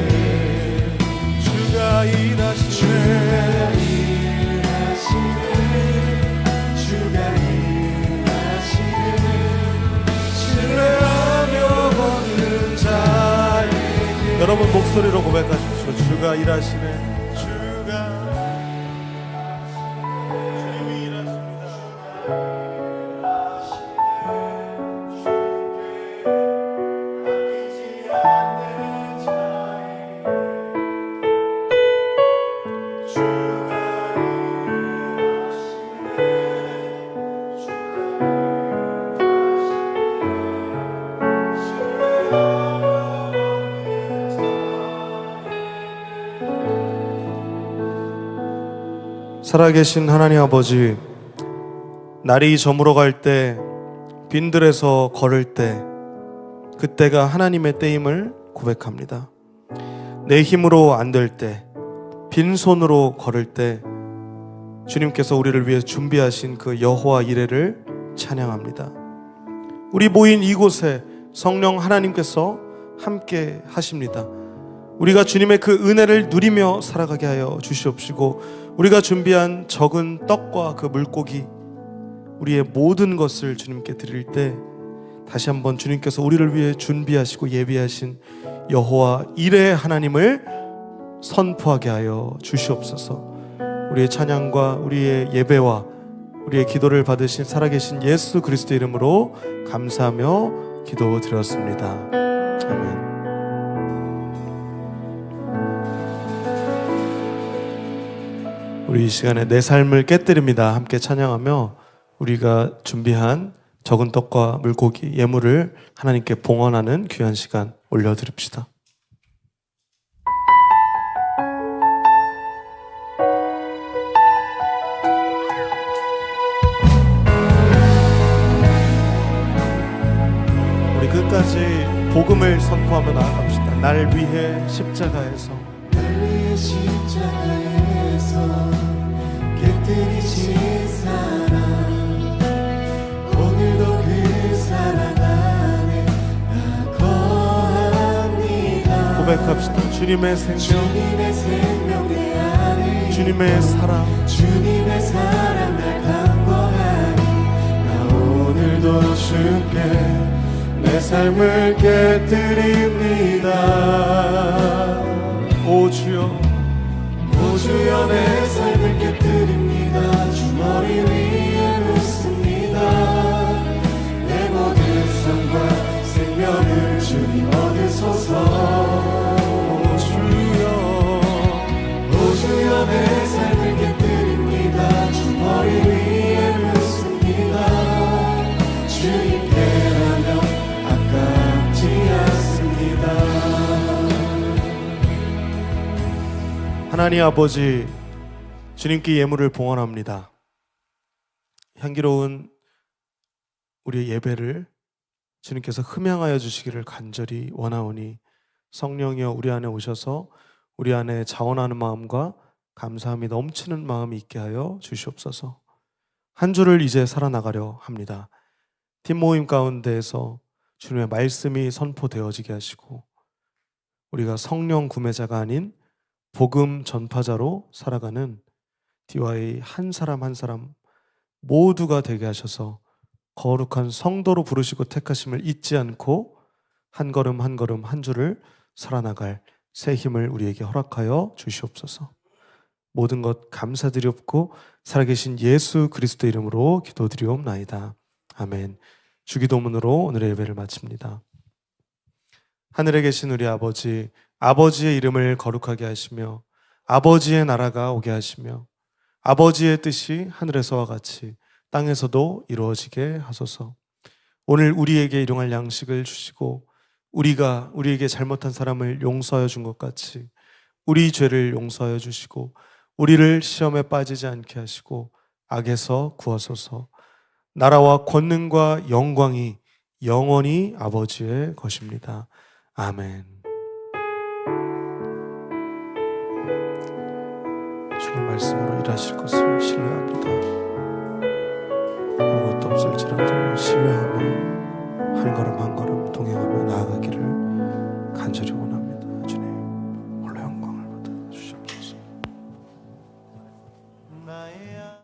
주가 일하시네. 주가 일하시네. 신뢰하며 걷는 자에게 여러분 목소리로 고백하십시오. 주가 일하시네. 주님이 일하십니다. 살아계신 하나님 아버지, 날이 저물어 갈 때, 빈들에서 걸을 때, 그때가 하나님의 때임을 고백합니다. 내 힘으로 안 될 때, 빈손으로 걸을 때 주님께서 우리를 위해 준비하신 그 여호와 이레를 찬양합니다. 우리 모인 이곳에 성령 하나님께서 함께 하십니다. 우리가 주님의 그 은혜를 누리며 살아가게 하여 주시옵시고, 우리가 준비한 적은 떡과 그 물고기, 우리의 모든 것을 주님께 드릴 때 다시 한번 주님께서 우리를 위해 준비하시고 예비하신 여호와 이레 하나님을 선포하게 하여 주시옵소서. 우리의 찬양과 우리의 예배와 우리의 기도를 받으신 살아계신 예수 그리스도 이름으로 감사하며 기도드렸습니다. 아멘. 우리 이 시간에 내 삶을 깨뜨립니다. 함께 찬양하며 우리가 준비한 적은 떡과 물고기 예물을 하나님께 봉헌하는 귀한 시간 올려드립시다. 우리 끝까지 복음을 선포하며 나아갑시다. 날 위해 십자가에서
깨뜨리신 사랑, 오늘도 그 사랑 안에 나 거합니다.
고백합시다. 주님의 생명,
주님의 생명 내 안에,
주님의 사랑
날 간구하니 나 오늘도 주께 내 삶을 깨뜨립니다.
오 주여,
오 주여 내 삶을 깨뜨립니다. 주 머리 위에 묻습니다.
하나님 아버지, 주님께 예물을 봉헌합니다. 향기로운 우리의 예배를 주님께서 흠양하여 주시기를 간절히 원하오니 성령이여 우리 안에 오셔서 우리 안에 자원하는 마음과 감사함이 넘치는 마음이 있게 하여 주시옵소서. 한 주를 이제 살아나가려 합니다. 팀 모임 가운데에서 주님의 말씀이 선포되어지게 하시고 우리가 성령 구매자가 아닌 복음 전파자로 살아가는 DY 한 사람 한 사람 모두가 되게 하셔서 거룩한 성도로 부르시고 택하심을 잊지 않고 한 걸음 한 걸음 한 주를 살아나갈 새 힘을 우리에게 허락하여 주시옵소서. 모든 것 감사드리옵고 살아계신 예수 그리스도 이름으로 기도드리옵나이다. 아멘. 주기도문으로 오늘의 예배를 마칩니다. 하늘에 계신 우리 아버지, 아버지의 이름을 거룩하게 하시며 아버지의 나라가 오게 하시며 아버지의 뜻이 하늘에서와 같이 땅에서도 이루어지게 하소서. 오늘 우리에게 일용할 양식을 주시고 우리가 우리에게 잘못한 사람을 용서하여 준 것 같이 우리 죄를 용서하여 주시고 우리를 시험에 빠지지 않게 하시고 악에서 구하소서. 나라와 권능과 영광이 영원히 아버지의 것입니다. 아멘. 주님 말씀으로 일하실 것을 신뢰합니다. 아무것도 없을지라도 신뢰하며 한 걸음 한 걸음 동행하며 나아가기